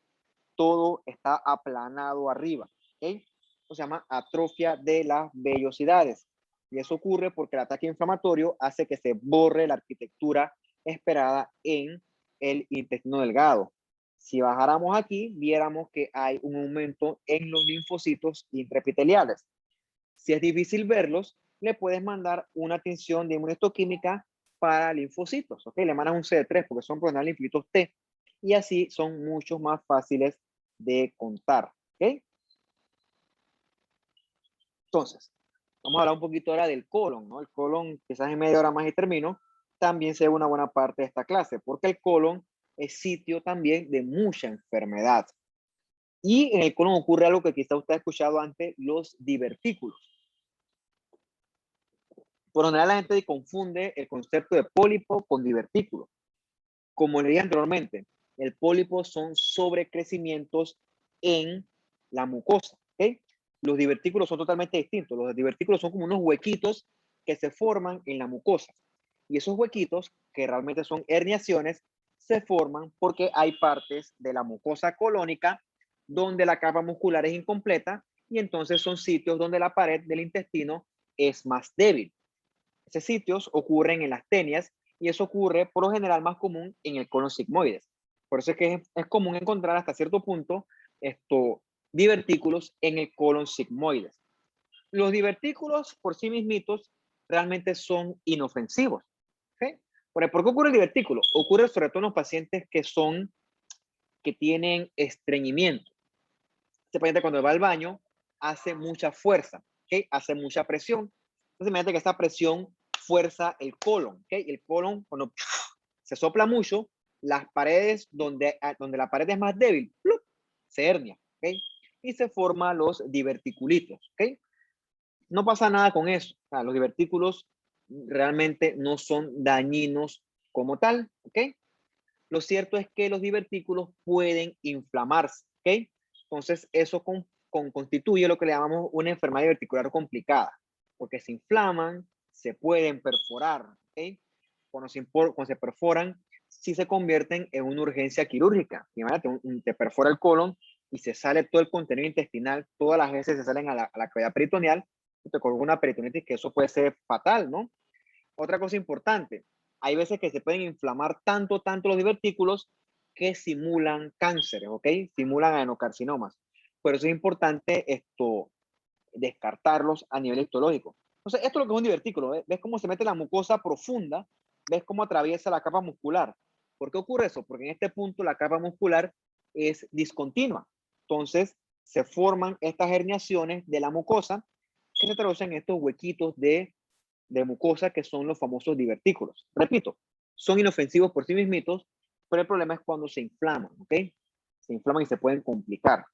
Todo está aplanado arriba, ¿ok? Eso se llama atrofia de las vellosidades. Y eso ocurre porque el ataque inflamatorio hace que se borre la arquitectura esperada en el intestino delgado. Si bajáramos aquí, viéramos que hay un aumento en los linfocitos intraepiteliales. Si es difícil verlos, le puedes mandar una tinción de inmunohistoquímica para linfocitos, ¿ok? Le mandas un CD3 porque son por lo general linfocitos T y así son mucho más fáciles de contar, ¿ok? Entonces, vamos a hablar un poquito ahora del colon, ¿no? El colon, quizás en media hora más y termino, también se ve una buena parte de esta clase, porque el colon es sitio también de mucha enfermedad. Y en el colon ocurre algo que quizá usted ha escuchado antes, los divertículos. Por lo general la gente confunde el concepto de pólipo con divertículo. Como le dije anteriormente, el pólipo son sobrecrecimientos en la mucosa, ¿ok? Los divertículos son totalmente distintos. Los divertículos son como unos huequitos que se forman en la mucosa. Y esos huequitos, que realmente son herniaciones, se forman porque hay partes de la mucosa colónica donde la capa muscular es incompleta y entonces son sitios donde la pared del intestino es más débil. Esos sitios ocurren en las tenias y eso ocurre por lo general más común en el colon sigmoides. Por eso es que es común encontrar hasta cierto punto estos divertículos en el colon sigmoides. Los divertículos por sí mismitos realmente son inofensivos. ¿Okay? ¿Por qué ocurre el divertículo? Ocurre sobre todo en los pacientes que tienen estreñimiento. Este paciente cuando va al baño hace mucha fuerza, ¿okay? Hace mucha presión. Entonces imagínate que esta presión fuerza el colon, ¿okay? El colon cuando se sopla mucho, las paredes donde la pared es más débil, ¡plup!, se hernia, ¿okay? Y se forman los diverticulitos, ¿okay? No pasa nada con eso. O sea, los divertículos realmente no son dañinos como tal, ¿ok? Lo cierto es que los divertículos pueden inflamarse, ¿ok? Entonces, eso constituye lo que le llamamos una enfermedad diverticular complicada, porque se inflaman, se pueden perforar, ¿ok? Cuando se perforan, sí se convierten en una urgencia quirúrgica. Imagínate, te perfora el colon y se sale todo el contenido intestinal, todas las heces se salen a la cavidad peritoneal, y te colga una peritonitis que eso puede ser fatal, ¿no? Otra cosa importante, hay veces que se pueden inflamar tanto los divertículos que simulan cánceres, ¿ok? Simulan adenocarcinomas. Por eso es importante descartarlos a nivel histológico. Entonces, esto es lo que es un divertículo, ¿ves? ¿Ves cómo se mete la mucosa profunda? ¿Ves cómo atraviesa la capa muscular? ¿Por qué ocurre eso? Porque en este punto la capa muscular es discontinua. Entonces, se forman estas herniaciones de la mucosa que se traducen en estos huequitos de mucosa que son los famosos divertículos. Repito, son inofensivos por sí mismitos, pero el problema es cuando se inflaman, ¿ok? Se inflaman y se pueden complicar.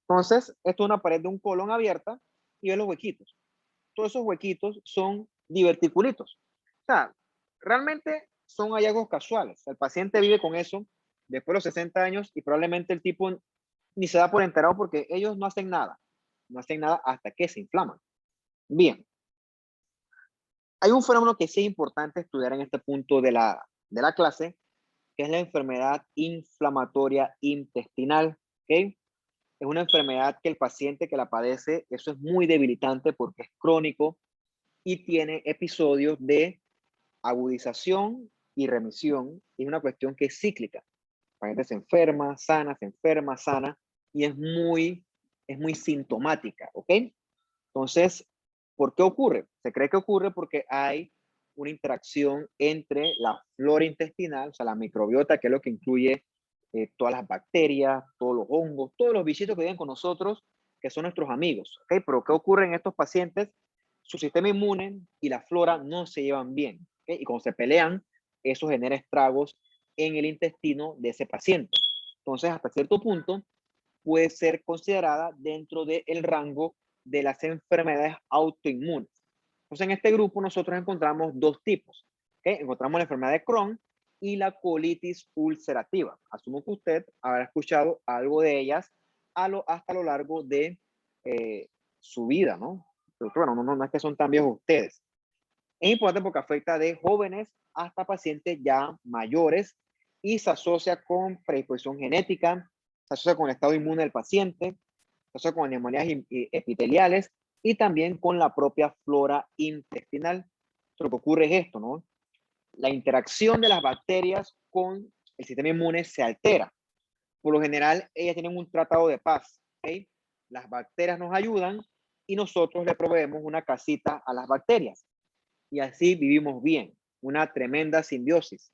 Entonces, esto es una pared de un colon abierta y ve los huequitos. Todos esos huequitos son diverticulitos. O sea, realmente son hallazgos casuales. El paciente vive con eso después de los 60 años y probablemente el tipo ni se da por enterado porque ellos no hacen nada. no hacen nada hasta que se inflaman. Bien, hay un fenómeno que sí es importante estudiar en este punto de la clase, que es la enfermedad inflamatoria intestinal, ¿ok? Es una enfermedad que el paciente que la padece, eso es muy debilitante porque es crónico y tiene episodios de agudización y remisión. Es una cuestión que es cíclica. El paciente se enferma, sana, y es muy sintomática, ¿ok? Entonces, ¿por qué ocurre? Se cree que ocurre porque hay una interacción entre la flora intestinal, o sea, la microbiota, que es lo que incluye todas las bacterias, todos los hongos, todos los bichitos que viven con nosotros, que son nuestros amigos, ¿ok? Pero ¿qué ocurre en estos pacientes? Su sistema inmune y la flora no se llevan bien, ¿ok? Y cuando se pelean, eso genera estragos en el intestino de ese paciente. Entonces, hasta cierto punto, puede ser considerada dentro del rango de las enfermedades autoinmunes. Entonces, en este grupo nosotros encontramos dos tipos. ¿Okay? Encontramos la enfermedad de Crohn y la colitis ulcerativa. Asumo que usted habrá escuchado algo de ellas hasta lo largo de su vida, ¿no? Pero bueno, no es que son tan viejos ustedes. Es importante porque afecta de jóvenes hasta pacientes ya mayores y se asocia con predisposición genética, se asocia con el estado inmune del paciente, se asocia con neumonías epiteliales y también con la propia flora intestinal. Lo que ocurre es esto, ¿no? La interacción de las bacterias con el sistema inmune se altera. Por lo general, ellas tienen un tratado de paz, ¿ok? Las bacterias nos ayudan y nosotros le proveemos una casita a las bacterias. Y así vivimos bien, una tremenda simbiosis.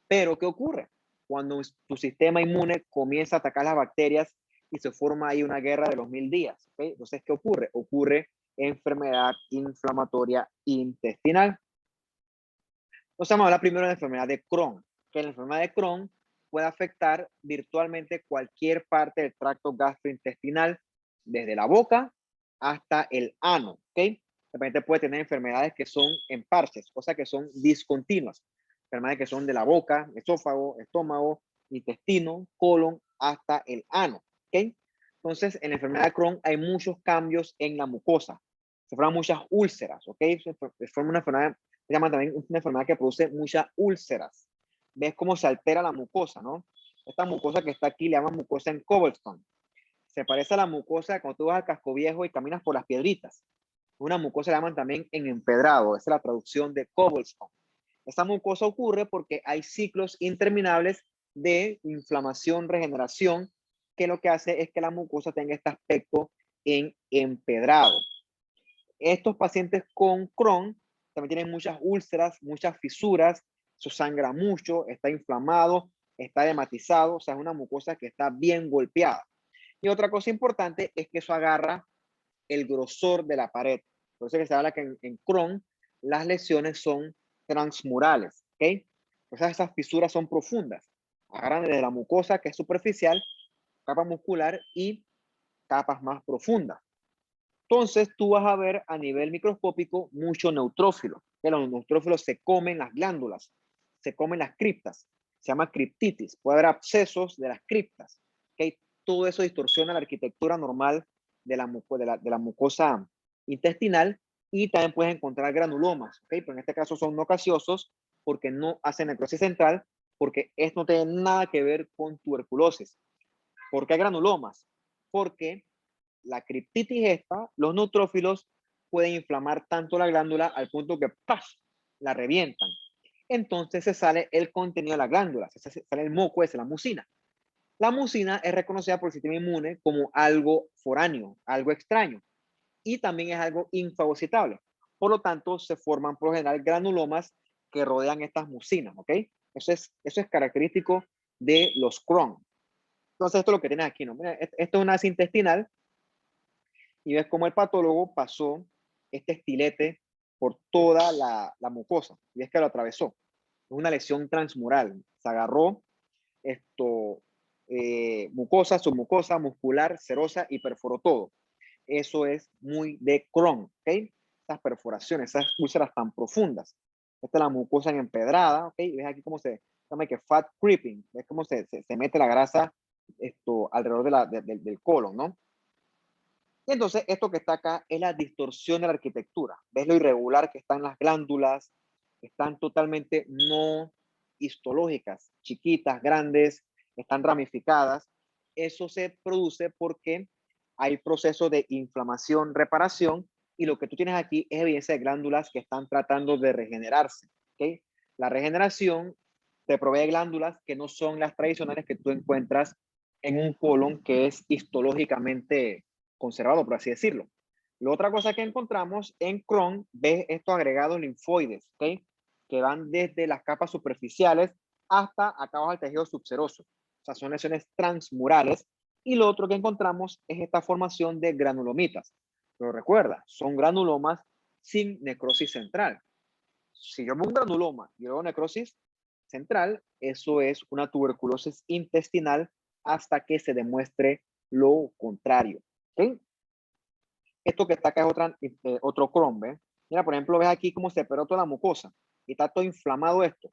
Pero, ¿qué ocurre? Cuando tu sistema inmune comienza a atacar las bacterias y se forma ahí una guerra de los 1000 días. ¿Okay? Entonces, ¿qué ocurre? Ocurre enfermedad inflamatoria intestinal. Entonces, vamos a hablar primero de la enfermedad de Crohn. Que la enfermedad de Crohn puede afectar virtualmente cualquier parte del tracto gastrointestinal, desde la boca hasta el ano. ¿Ok? De repente puede tener enfermedades que son en parches, o sea que son discontinuas. Enfermedades que son de la boca, esófago, estómago, intestino, colon, hasta el ano. ¿Ok? Entonces, en la enfermedad de Crohn hay muchos cambios en la mucosa. Se forman muchas úlceras, ¿ok? Se forma una enfermedad, se llama también una enfermedad que produce muchas úlceras. ¿Ves cómo se altera la mucosa, no? Esta mucosa que está aquí le llaman mucosa en cobblestone. Se parece a la mucosa cuando tú vas al casco viejo y caminas por las piedritas. Una mucosa la llaman también en empedrado. Esa es la traducción de cobblestone. Esta mucosa ocurre porque hay ciclos interminables de inflamación, regeneración, que lo que hace es que la mucosa tenga este aspecto en empedrado. Estos pacientes con Crohn también tienen muchas úlceras, muchas fisuras, eso sangra mucho, está inflamado, está edematizado, o sea, es una mucosa que está bien golpeada. Y otra cosa importante es que eso agarra el grosor de la pared. Por eso que se habla que en Crohn las lesiones son transmurales, ¿ok? O sea, esas fisuras son profundas. Agarran desde la mucosa, que es superficial, capa muscular y capas más profundas. Entonces, tú vas a ver a nivel microscópico mucho neutrófilo. Que los neutrófilos se comen las glándulas, se comen las criptas. Se llama criptitis. Puede haber abscesos de las criptas. ¿Okay? Todo eso distorsiona la arquitectura normal de la mucosa intestinal y también puedes encontrar granulomas. ¿Okay? Pero en este caso son no gaseosos porque no hacen necrosis central, porque esto no tiene nada que ver con tuberculosis. ¿Por qué granulomas? Porque la criptitis esta, los neutrófilos pueden inflamar tanto la glándula al punto que ¡paf! La revientan. Entonces se sale el contenido de la glándula, se sale el moco ese, la mucina. La mucina es reconocida por el sistema inmune como algo foráneo, algo extraño, y también es algo infagocitable. Por lo tanto, se forman por lo general granulomas que rodean estas mucinas, ¿ok? Eso es característico de los Crohn. Entonces, esto es lo que tienes aquí, ¿no? Mira, esto es una asa intestinal y ves cómo el patólogo pasó este estilete por toda la mucosa y es que lo atravesó. Es una lesión transmural. Se agarró esto, mucosa, submucosa, muscular, serosa y perforó todo. Eso es muy de Crohn, ¿ok? Esas perforaciones, esas úlceras tan profundas. Esta es la mucosa en empedrada, ¿ok? Y ves aquí cómo se llama que fat creeping, ves cómo se mete la grasa alrededor del colon, ¿no? Entonces, esto que está acá es la distorsión de la arquitectura. ¿Ves lo irregular que están las glándulas? Están totalmente no histológicas, chiquitas, grandes, están ramificadas. Eso se produce porque hay proceso de inflamación, reparación, y lo que tú tienes aquí es evidencia de glándulas que están tratando de regenerarse. ¿Okay? La regeneración te provee glándulas que no son las tradicionales que tú encuentras en un colon que es histológicamente conservado, por así decirlo. La otra cosa que encontramos en Crohn, ves estos agregados linfoides, ¿ok? Que van desde las capas superficiales hasta acá abajo del tejido subseroso. O sea, son lesiones transmurales. Y lo otro que encontramos es esta formación de granulomitas. Pero recuerda, son granulomas sin necrosis central. Si yo veo un granuloma y veo necrosis central, eso es una tuberculosis intestinal hasta que se demuestre lo contrario. ¿Okay? Esto que está acá es otro Crohn, ¿ves? Mira, por ejemplo, ves aquí cómo se peró toda la mucosa y está todo inflamado esto.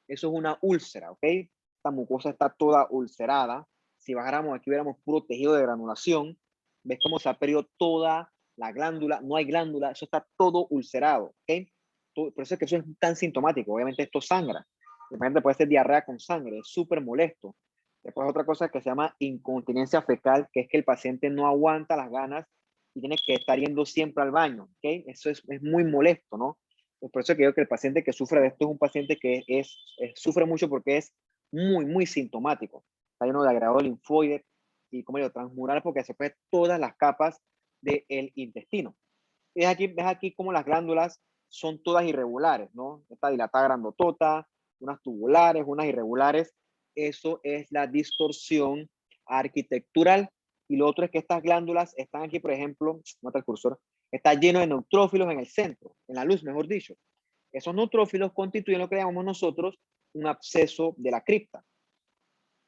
Eso es una úlcera, ¿ok? Esta mucosa está toda ulcerada. Si bajáramos aquí, viéramos puro tejido de granulación. ¿Ves cómo se ha perdido toda la glándula? No hay glándula, eso está todo ulcerado, ¿ok? Por eso es que eso es tan sintomático. Obviamente esto sangra. Obviamente puede ser diarrea con sangre, es súper molesto. Después otra cosa que se llama incontinencia fecal, que es que el paciente no aguanta las ganas y tiene que estar yendo siempre al baño, ¿ok? Eso es muy molesto, ¿no? Por eso que digo que el paciente que sufre de esto es un paciente que sufre mucho porque es muy sintomático. Está lleno de agregado linfoide y, como digo, transmural porque se puede todas las capas del intestino. Y ves aquí cómo las glándulas son todas irregulares, ¿no? Esta dilatada grandotota, unas tubulares, unas irregulares. Eso es la distorsión arquitectural. Y lo otro es que estas glándulas están aquí, por ejemplo, mata el cursor, está lleno de neutrófilos en el centro, en la luz, mejor dicho. Esos neutrófilos constituyen lo que llamamos nosotros un absceso de la cripta.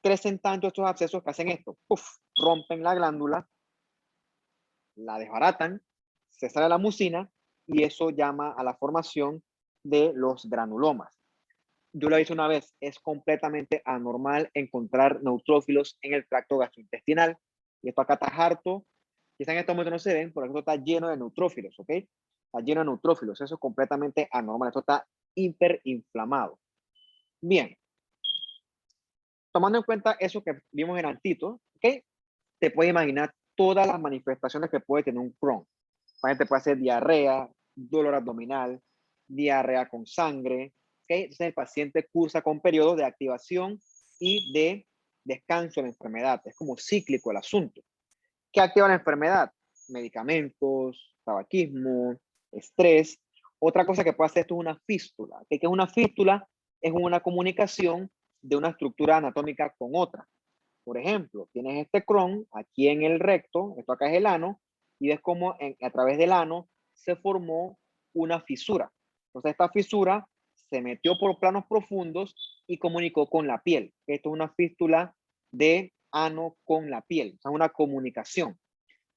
Crecen tanto estos abscesos que hacen esto, ¡puf! Rompen la glándula, la desbaratan, se sale la mucina y eso llama a la formación de los granulomas. Yo lo hice una vez, es completamente anormal encontrar neutrófilos en el tracto gastrointestinal. Y esto acá está harto, quizá en este momento no se ven, porque esto está lleno de neutrófilos, ¿ok? Está lleno de neutrófilos, eso es completamente anormal, esto está hiperinflamado. Bien, tomando en cuenta eso que vimos en Antito, ¿ok? Te puedes imaginar todas las manifestaciones que puede tener un Crohn. Te puede hacer diarrea, dolor abdominal, diarrea con sangre. ¿Okay? Entonces el paciente cursa con periodos de activación y de descanso de la enfermedad. Es como cíclico el asunto. ¿Qué activa la enfermedad? Medicamentos, tabaquismo, estrés. Otra cosa que puede hacer esto es una fístula. ¿Qué es una fístula? Es una comunicación de una estructura anatómica con otra. Por ejemplo, tienes este Crohn aquí en el recto, esto acá es el ano, y ves cómo a través del ano se formó una fisura. Entonces esta fisura se metió por planos profundos y comunicó con la piel. Esto es una fístula de ano con la piel, o sea, una comunicación.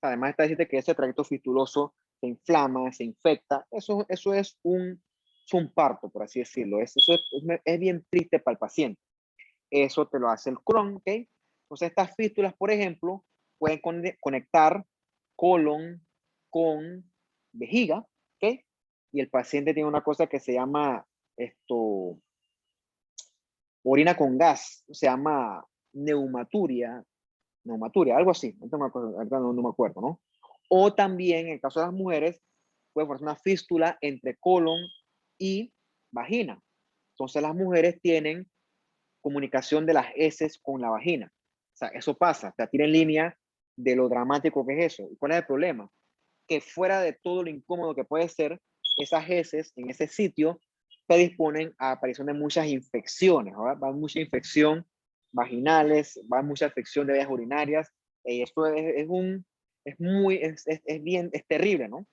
Además está diciendo que ese trayecto fistuloso se inflama, se infecta. Eso es un parto, por así decirlo. Es bien triste para el paciente. Eso te lo hace el Crohn, ¿ok? Entonces estas fístulas, por ejemplo, pueden conectar colon con vejiga, ¿ok? Y el paciente tiene una cosa que se llama orina con gas, se llama neumaturia, algo así, no me acuerdo, ¿no? O también, en el caso de las mujeres, puede formar una fístula entre colon y vagina. Entonces las mujeres tienen comunicación de las heces con la vagina. O sea, eso pasa, te tira en línea de lo dramático que es eso. ¿Y cuál es el problema? Que fuera de todo lo incómodo que puede ser, esas heces en ese sitio predisponen a aparición de muchas infecciones, ¿verdad? Va mucha infección vaginales, va mucha infección de vías urinarias, y esto es terrible, ¿no?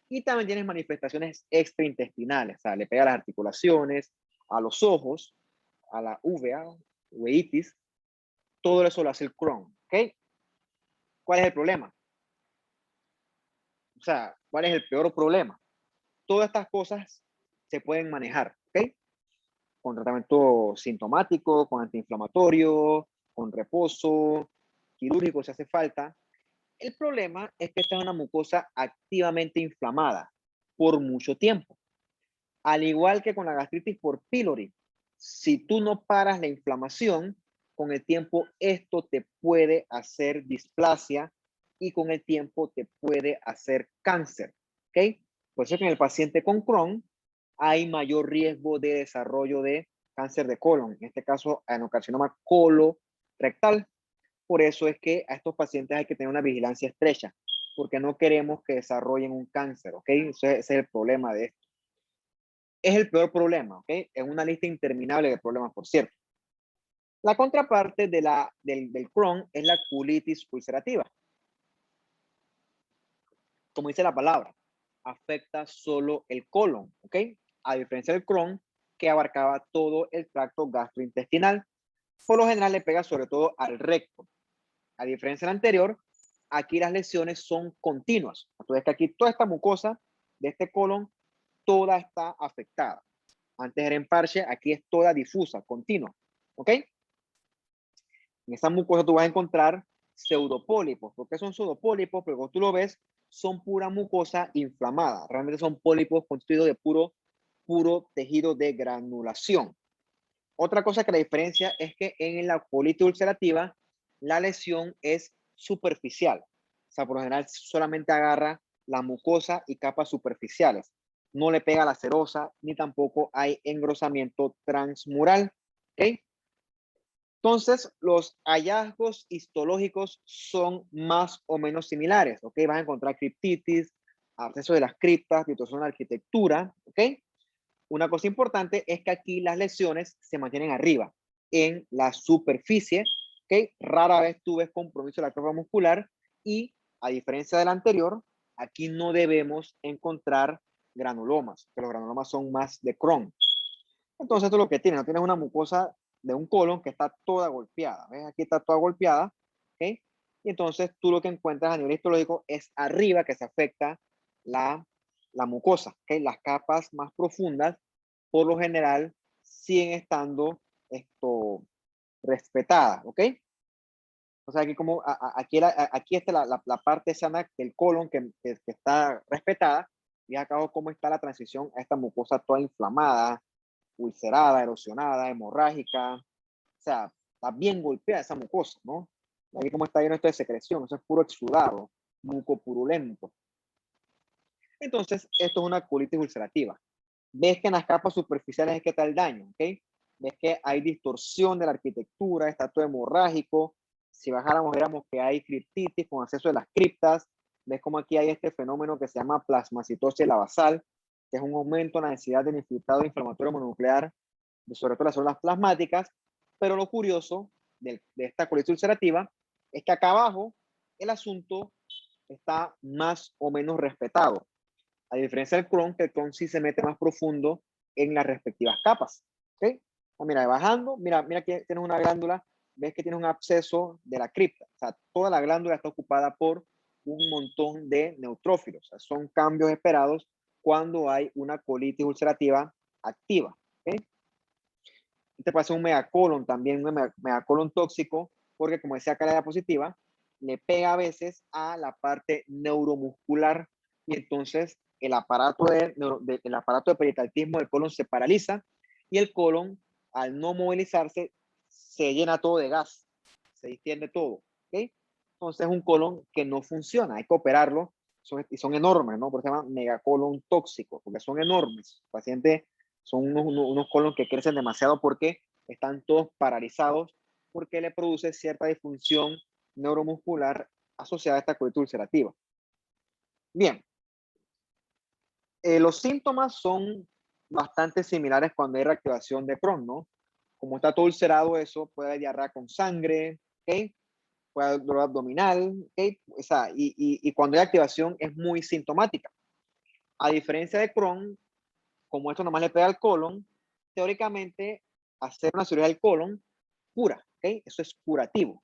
Y también tienes manifestaciones extraintestinales, o sea, le pega a las articulaciones, a los ojos, a la uvea, uveitis, todo eso lo hace el Crohn, ¿ok? ¿Cuál es el problema? O sea, ¿cuál es el peor problema? Todas estas cosas se pueden manejar, ¿ok? Con tratamiento sintomático, con antiinflamatorio, con reposo, quirúrgico si hace falta. El problema es que esta es una mucosa activamente inflamada por mucho tiempo. Al igual que con la gastritis por pylori, si tú no paras la inflamación, con el tiempo esto te puede hacer displasia y con el tiempo te puede hacer cáncer. ¿Ok? Por eso que en el paciente con Crohn hay mayor riesgo de desarrollo de cáncer de colon, en este caso adenocarcinoma colorectal. Por eso es que a estos pacientes hay que tener una vigilancia estrecha, porque no queremos que desarrollen un cáncer, ¿ok? Ese es el problema de esto. Es el peor problema, ¿ok? Es una lista interminable de problemas, por cierto. La contraparte del Crohn es la colitis ulcerativa. Como dice la palabra, afecta solo el colon, ¿ok? A diferencia del Crohn, que abarcaba todo el tracto gastrointestinal. Por lo general le pega sobre todo al recto. A diferencia del anterior, aquí las lesiones son continuas. Entonces, que aquí toda esta mucosa de este colon, toda está afectada. Antes era en parche, aquí es toda difusa, continua. ¿Ok? En esa mucosa tú vas a encontrar pseudopólipos. ¿Por qué son pseudopólipos? Porque cuando tú lo ves, son pura mucosa inflamada. Realmente son pólipos constituidos de puro tejido de granulación. Otra cosa que la diferencia es que en la colitis ulcerativa, la lesión es superficial. O sea, por lo general solamente agarra la mucosa y capas superficiales. No le pega la serosa, ni tampoco hay engrosamiento transmural. ¿Ok? Entonces, los hallazgos histológicos son más o menos similares. ¿Ok? Vas a encontrar criptitis, acceso de las criptas, distorsión de la arquitectura. ¿Ok? Una cosa importante es que aquí las lesiones se mantienen arriba, en la superficie, ¿ok? Rara vez tú ves compromiso de la capa muscular y, a diferencia del anterior, aquí no debemos encontrar granulomas, que los granulomas son más de Crohn. Entonces, esto es lo que tienes, no tienes una mucosa de un colon que está toda golpeada, ¿ves? Aquí está toda golpeada, ¿ok? Y entonces tú lo que encuentras a nivel histológico es arriba que se afecta la mucosa, ¿ok? Las capas más profundas, por lo general, siguen estando respetadas, ¿ok? O sea, aquí, como, aquí está la parte sana del colon que está respetada, y acá cómo está la transición a esta mucosa toda inflamada, ulcerada, erosionada, hemorrágica, o sea, está bien golpeada esa mucosa, ¿no? Aquí como está lleno esto de secreción, eso es puro exudado, mucopurulento. Entonces, esto es una colitis ulcerativa. Ves que en las capas superficiales es que está el daño, ¿ok? Ves que hay distorsión de la arquitectura, está todo hemorrágico. Si bajáramos, viéramos que hay criptitis con acceso de las criptas. Ves como aquí hay este fenómeno que se llama plasmacitosis de la basal, que es un aumento en la densidad del infiltrado inflamatorio mononuclear, sobre todo las células plasmáticas. Pero lo curioso de esta colitis ulcerativa es que acá abajo el asunto está más o menos respetado. A diferencia del Crohn, que el Crohn sí se mete más profundo en las respectivas capas. ¿Ok? Mira, bajando, mira que tienes una glándula, ves que tienes un absceso de la cripta. O sea, toda la glándula está ocupada por un montón de neutrófilos. O sea, son cambios esperados cuando hay una colitis ulcerativa activa. ¿Ok? Este puede ser un megacolon también, un megacolon tóxico, porque como decía acá la diapositiva, le pega a veces a la parte neuromuscular y entonces el aparato el aparato de peritaltismo del colon se paraliza y el colon, al no movilizarse, se llena todo de gas, se distiende todo. ¿Okay? Entonces es un colon que no funciona, hay que operarlo y son enormes, ¿no? Por eso se llama megacolon tóxico, porque son enormes. El paciente son unos colon que crecen demasiado porque están todos paralizados, porque le produce cierta disfunción neuromuscular asociada a esta colitis ulcerativa. Bien, los síntomas son bastante similares cuando hay reactivación de Crohn, ¿no? Como está todo ulcerado, eso puede haber diarrea con sangre, ¿ok? Puede haber dolor abdominal, ¿ok? O sea, y cuando hay activación es muy sintomática. A diferencia de Crohn, como esto nomás le pega al colon, teóricamente hacer una cirugía del colon cura, ¿ok? Eso es curativo.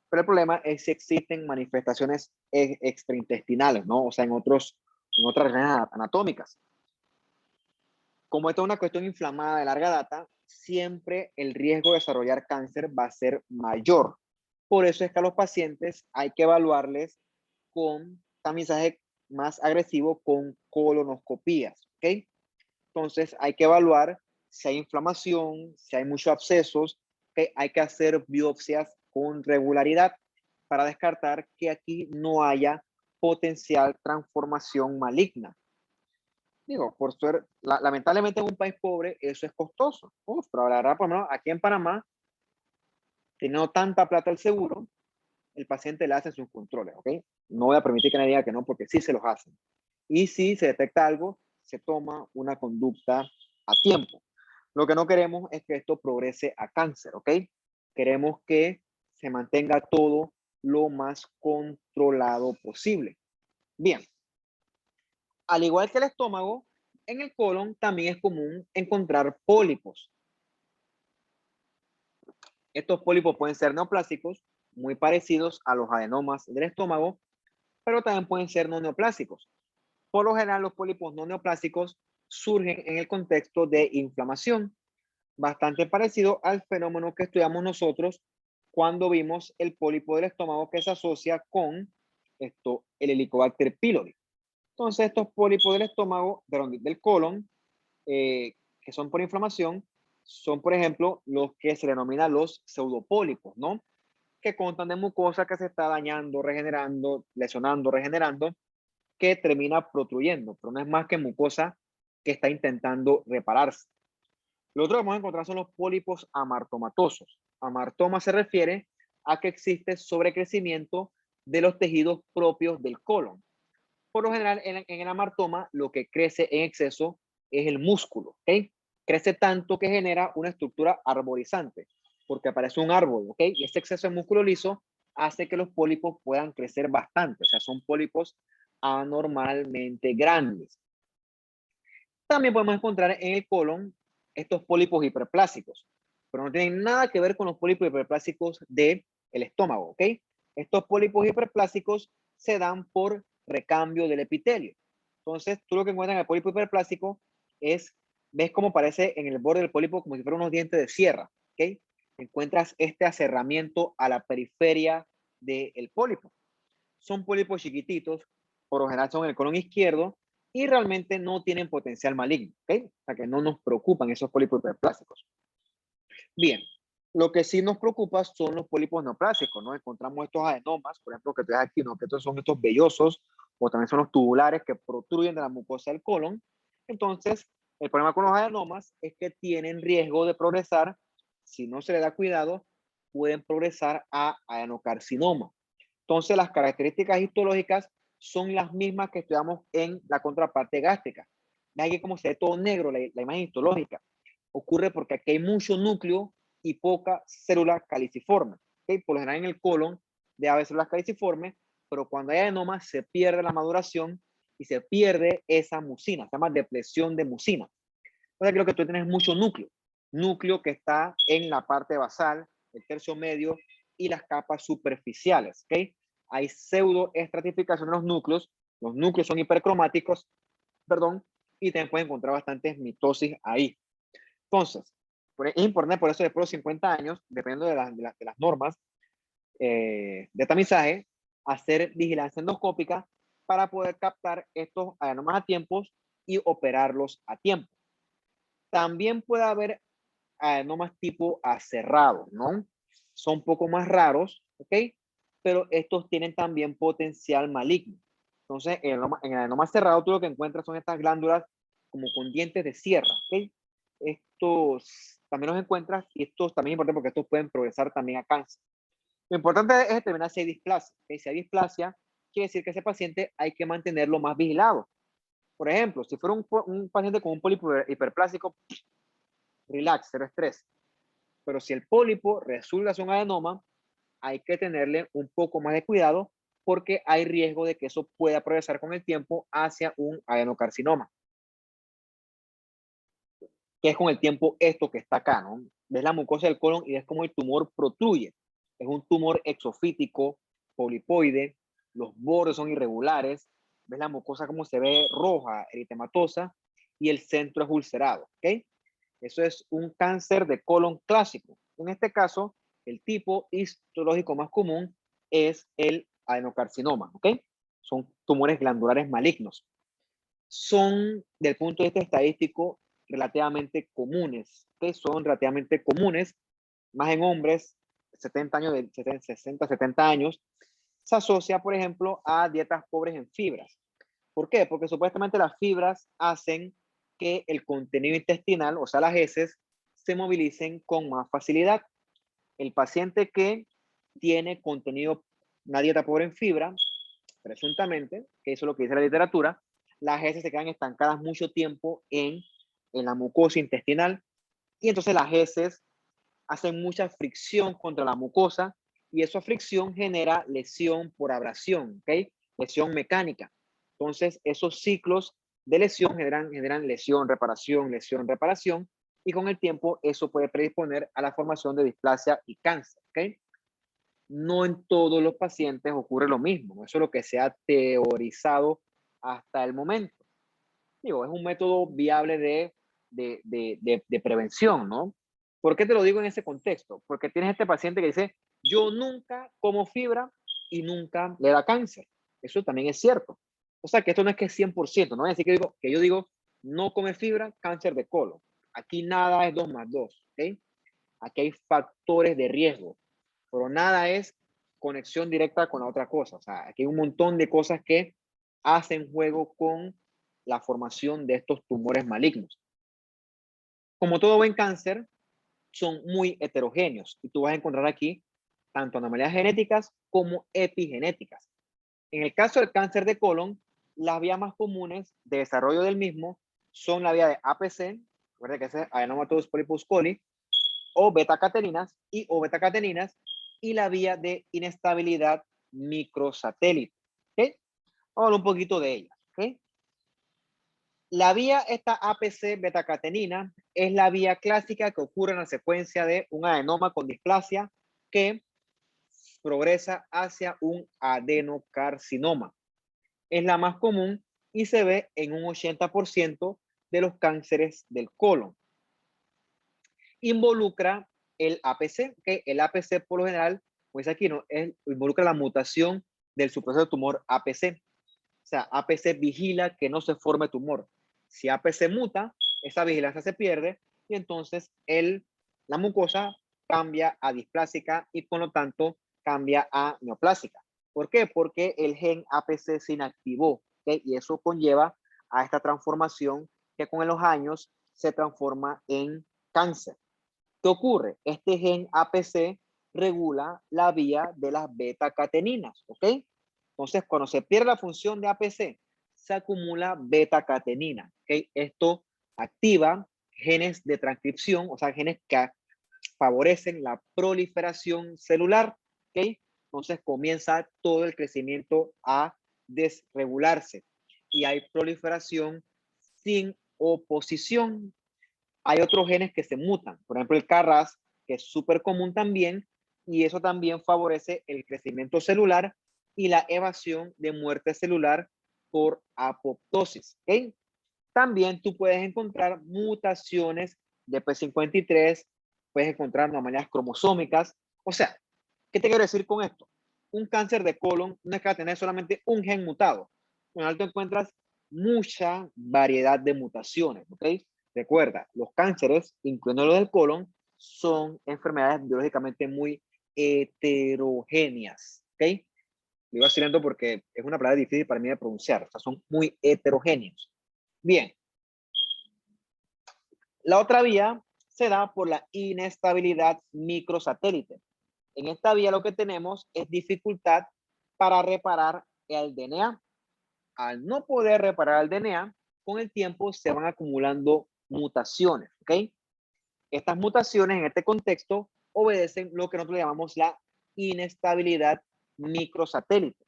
Pero el problema es si existen manifestaciones extraintestinales, ¿no? O sea, en otras regiones anatómicas. Como esto es una cuestión inflamada de larga data, siempre el riesgo de desarrollar cáncer va a ser mayor. Por eso es que a los pacientes hay que evaluarles con tamizaje más agresivo con colonoscopías, ¿ok? Entonces hay que evaluar si hay inflamación, si hay muchos abscesos, ¿ok? Hay que hacer biopsias con regularidad para descartar que aquí no haya potencial transformación maligna. Digo, por suerte, lamentablemente en un país pobre eso es costoso. Uf, pero la verdad, por lo menos aquí en Panamá, teniendo tanta plata el seguro, el paciente le hace sus controles, ¿ok? No voy a permitir que nadie diga que no, porque sí se los hacen. Y si se detecta algo, se toma una conducta a tiempo. Lo que no queremos es que esto progrese a cáncer, ¿ok? Queremos que se mantenga todo lo más controlado posible. Bien, al igual que el estómago, en el colon también es común encontrar pólipos. Estos pólipos pueden ser neoplásicos, muy parecidos a los adenomas del estómago, pero también pueden ser no neoplásicos. Por lo general, los pólipos no neoplásicos surgen en el contexto de inflamación, bastante parecido al fenómeno que estudiamos nosotros cuando vimos el pólipo del estómago que se asocia con el Helicobacter pylori. Entonces, estos pólipos del estómago, del colon, que son por inflamación, son, por ejemplo, los que se denominan los pseudopólipos, ¿no? Que constan de mucosa que se está dañando, regenerando, lesionando, regenerando, que termina protruyendo, pero no es más que mucosa que está intentando repararse. Lo otro que vamos a encontrar son los pólipos amartomatosos. Amartoma se refiere a que existe sobrecrecimiento de los tejidos propios del colon. Por lo general, en el amartoma, lo que crece en exceso es el músculo, ¿ok? Crece tanto que genera una estructura arborizante, porque aparece un árbol, ¿ok? Y este exceso de músculo liso hace que los pólipos puedan crecer bastante, o sea, son pólipos anormalmente grandes. También podemos encontrar en el colon estos pólipos hiperplásicos, pero no tienen nada que ver con los pólipos hiperplásicos del estómago, ¿ok? Estos pólipos hiperplásicos se dan por recambio del epitelio. Entonces, tú lo que encuentras en el pólipo hiperplástico es, ves cómo parece en el borde del pólipo como si fueran unos dientes de sierra, ¿ok? Encuentras este aserramiento a la periferia del pólipo. Son pólipos chiquititos, por lo general son en el colon izquierdo, y realmente no tienen potencial maligno, ¿ok? O sea que no nos preocupan esos pólipos hiperplásticos. Bien, lo que sí nos preocupa son los pólipos neoplásicos, ¿no? Encontramos estos adenomas, por ejemplo, que te aquí, ¿no? Que estos son estos vellosos, o también son los tubulares que protruyen de la mucosa del colon. Entonces, el problema con los adenomas es que tienen riesgo de progresar, si no se le da cuidado, pueden progresar a adenocarcinoma. Entonces, las características histológicas son las mismas que estudiamos en la contraparte gástrica. Vean aquí cómo se ve todo negro la imagen histológica. Ocurre porque aquí hay mucho núcleo y poca célula caliciforme. ¿Okay? Por lo general en el colon debe haber células caliciformes, pero cuando hay adenoma se pierde la maduración y se pierde esa mucina, se llama depresión de mucina. O sea que lo que tú tienes es mucho núcleo que está en la parte basal, el tercio medio y las capas superficiales. ¿Okay? Hay pseudoestratificación de los núcleos son hipercromáticos, perdón, y también pueden encontrar bastantes mitosis ahí. Entonces, es importante por eso después de los 50 años, dependiendo de las normas de tamizaje, hacer vigilancia endoscópica para poder captar estos adenomas a tiempos y operarlos a tiempo. También puede haber adenomas tipo aserrados, ¿no? Son un poco más raros, ¿ok? Pero estos tienen también potencial maligno. Entonces, en el adenoma cerrado, tú lo que encuentras son estas glándulas como con dientes de sierra, ¿ok? Estos también los encuentras y estos también es importante porque estos pueden progresar también a cáncer. Lo importante es determinar si hay displasia. ¿Okay? Si hay displasia, quiere decir que ese paciente hay que mantenerlo más vigilado. Por ejemplo, si fuera un paciente con un pólipo hiperplásico, relax, cero estrés. Pero si el pólipo resulta ser un adenoma, hay que tenerle un poco más de cuidado porque hay riesgo de que eso pueda progresar con el tiempo hacia un adenocarcinoma. Que es con el tiempo esto que está acá, ¿no? Ves la mucosa del colon y ves cómo el tumor protruye. Es un tumor exofítico, polipoide, los bordes son irregulares, ves la mucosa como se ve roja, eritematosa, y el centro es ulcerado, ¿ok? Eso es un cáncer de colon clásico. En este caso, el tipo histológico más común es el adenocarcinoma, ¿ok? son tumores glandulares malignos. Son, del punto de vista estadístico, relativamente comunes, que son relativamente comunes, más en hombres, 70 años, de 60, 70 años, se asocia, por ejemplo, a dietas pobres en fibras. ¿Por qué? Porque supuestamente las fibras hacen que el contenido intestinal, o sea, las heces, se movilicen con más facilidad. El paciente que tiene contenido, una dieta pobre en fibra, presuntamente, que eso es lo que dice la literatura, las heces se quedan estancadas mucho tiempo en la mucosa intestinal y entonces las heces hacen mucha fricción contra la mucosa y esa fricción genera lesión por abrasión, ¿ok? Lesión mecánica. Entonces, esos ciclos de lesión generan lesión, reparación, y con el tiempo eso puede predisponer a la formación de displasia y cáncer, ¿ok? No en todos los pacientes ocurre lo mismo, eso es lo que se ha teorizado hasta el momento. Digo, es un método viable de prevención, ¿no? ¿Por qué te lo digo en ese contexto? Porque tienes este paciente que dice, yo nunca como fibra y nunca le da cáncer. Eso también es cierto. O sea, que esto no es que es 100%, no es decir que yo digo, no come fibra, cáncer de colon. Aquí nada es 2 más 2, ¿ok? Aquí hay factores de riesgo, pero nada es conexión directa con la otra cosa. O sea, aquí hay un montón de cosas que hacen juego con la formación de estos tumores malignos. Como todo buen cáncer, son muy heterogéneos y tú vas a encontrar aquí tanto anomalías genéticas como epigenéticas. En el caso del cáncer de colon, las vías más comunes de desarrollo del mismo son la vía de APC, recuerda que es Adenomatous polyposis coli, o beta-cateninas y la vía de inestabilidad microsatélite. ¿Okay? Vamos a hablar un poquito de ella. ¿Okay? La vía, esta APC beta-catenina, es la vía clásica que ocurre en la secuencia de un adenoma con displasia que progresa hacia un adenocarcinoma. Es la más común y se ve en un 80% de los cánceres del colon. Involucra el APC, que el APC por lo general, pues aquí no, involucra la mutación del supresor de tumor APC. O sea, APC vigila que no se forme tumor. Si APC muta, esa vigilancia se pierde y entonces la mucosa cambia a displásica y por lo tanto cambia a neoplásica. ¿Por qué? Porque el gen APC se inactivó, ¿okay? Y eso conlleva a esta transformación que con los años se transforma en cáncer. ¿Qué ocurre? Este gen APC regula la vía de las beta-cateninas, ¿ok? Entonces, cuando se pierde la función de APC, se acumula beta-catenina, ¿ok? Esto activa genes de transcripción, o sea, genes que favorecen la proliferación celular, ¿ok? Entonces comienza todo el crecimiento a desregularse y hay proliferación sin oposición. Hay otros genes que se mutan, por ejemplo el KRAS, que es súper común también, y eso también favorece el crecimiento celular y la evasión de muerte celular por apoptosis. ¿Okay? También tú puedes encontrar mutaciones de P53, puedes encontrar anomalías cromosómicas. O sea, ¿qué te quiero decir con esto? Un cáncer de colon no es que va a tener solamente un gen mutado. En alto encuentras mucha variedad de mutaciones, ¿ok? Recuerda, los cánceres, incluyendo los del colon, son enfermedades biológicamente muy heterogéneas, ¿ok? Lo iba haciendo porque es una palabra difícil para mí de pronunciar, o sea, son muy heterogéneos. Bien, la otra vía se da por la inestabilidad microsatélite. En esta vía lo que tenemos es dificultad para reparar el DNA. Al no poder reparar el DNA, con el tiempo se van acumulando mutaciones, ¿ok? Estas mutaciones en este contexto obedecen lo que nosotros llamamos la inestabilidad microsatélite.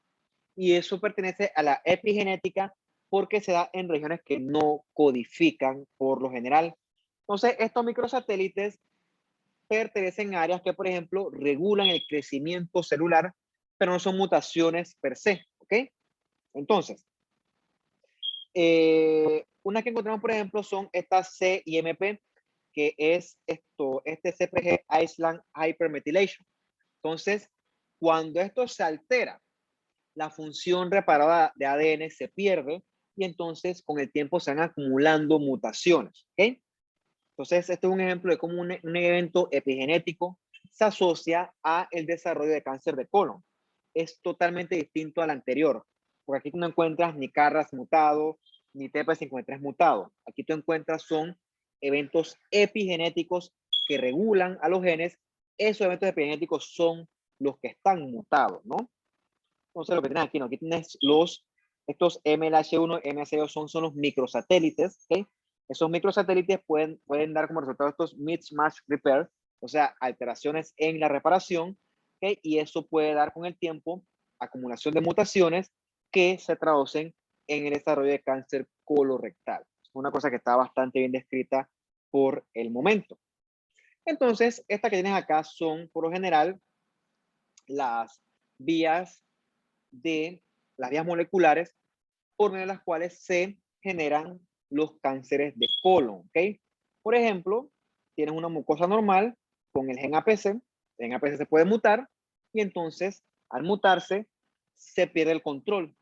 Y eso pertenece a la epigenética porque se da en regiones que no codifican por lo general. Entonces, estos microsatélites pertenecen a áreas que, por ejemplo, regulan el crecimiento celular, pero no son mutaciones per se, ¿ok? Entonces, una que encontramos, por ejemplo, son estas CIMP, que es este CPG Island Hypermethylation. Entonces, cuando esto se altera, la función reparada de ADN se pierde y entonces con el tiempo se van acumulando mutaciones. ¿Ok? Entonces, este es un ejemplo de cómo un evento epigenético se asocia a el desarrollo de cáncer de colon. Es totalmente distinto al anterior, porque aquí tú no encuentras ni CARRAS mutado, ni TP53 mutado. Aquí tú encuentras son eventos epigenéticos que regulan a los genes. Esos eventos epigenéticos son los que están mutados, ¿no? Entonces, lo que tienes aquí, ¿no? Aquí tienes estos MLH1, MLH2 son los microsatélites, ¿ok? Esos microsatélites pueden dar como resultado estos mismatch repair, o sea, alteraciones en la reparación, ¿ok? Y eso puede dar con el tiempo acumulación de mutaciones que se traducen en el desarrollo de cáncer colorectal. Una cosa que está bastante bien descrita por el momento. Entonces, estas que tienes acá son, por lo general, las vías de las vías moleculares por medio de las cuales se generan los cánceres de colon, ¿ok? Por ejemplo, tienes una mucosa normal con el gen APC, el gen APC se puede mutar y entonces al mutarse se pierde el control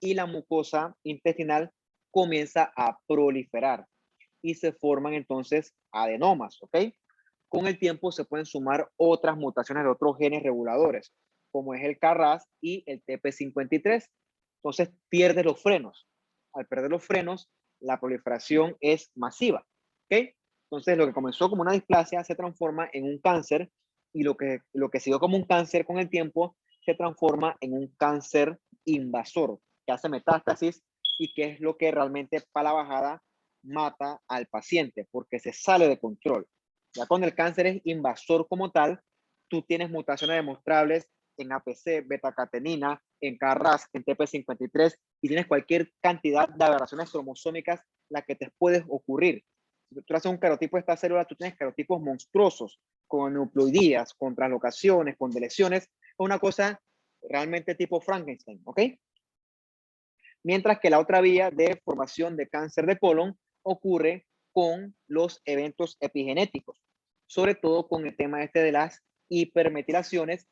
y la mucosa intestinal comienza a proliferar y se forman entonces adenomas, ¿ok? Con el tiempo se pueden sumar otras mutaciones de otros genes reguladores, como es el KRAS y el TP53. Entonces pierdes los frenos. Al perder los frenos, la proliferación es masiva. ¿Ok? Entonces lo que comenzó como una displasia se transforma en un cáncer y lo que siguió como un cáncer con el tiempo se transforma en un cáncer invasor que hace metástasis y que es lo que realmente para la bajada mata al paciente porque se sale de control. Ya cuando el cáncer es invasor como tal, tú tienes mutaciones demostrables en APC, beta-catenina, en KRAS, en TP53 y tienes cualquier cantidad de aberraciones cromosómicas la que te puede ocurrir. Si tú haces un carotipo de esta célula, tú tienes carotipos monstruosos con nucleoidías, con translocaciones, con deleciones, una cosa realmente tipo Frankenstein, ¿ok? Mientras que la otra vía de formación de cáncer de colon ocurre con los eventos epigenéticos, sobre todo con el tema este de las hipermetilaciones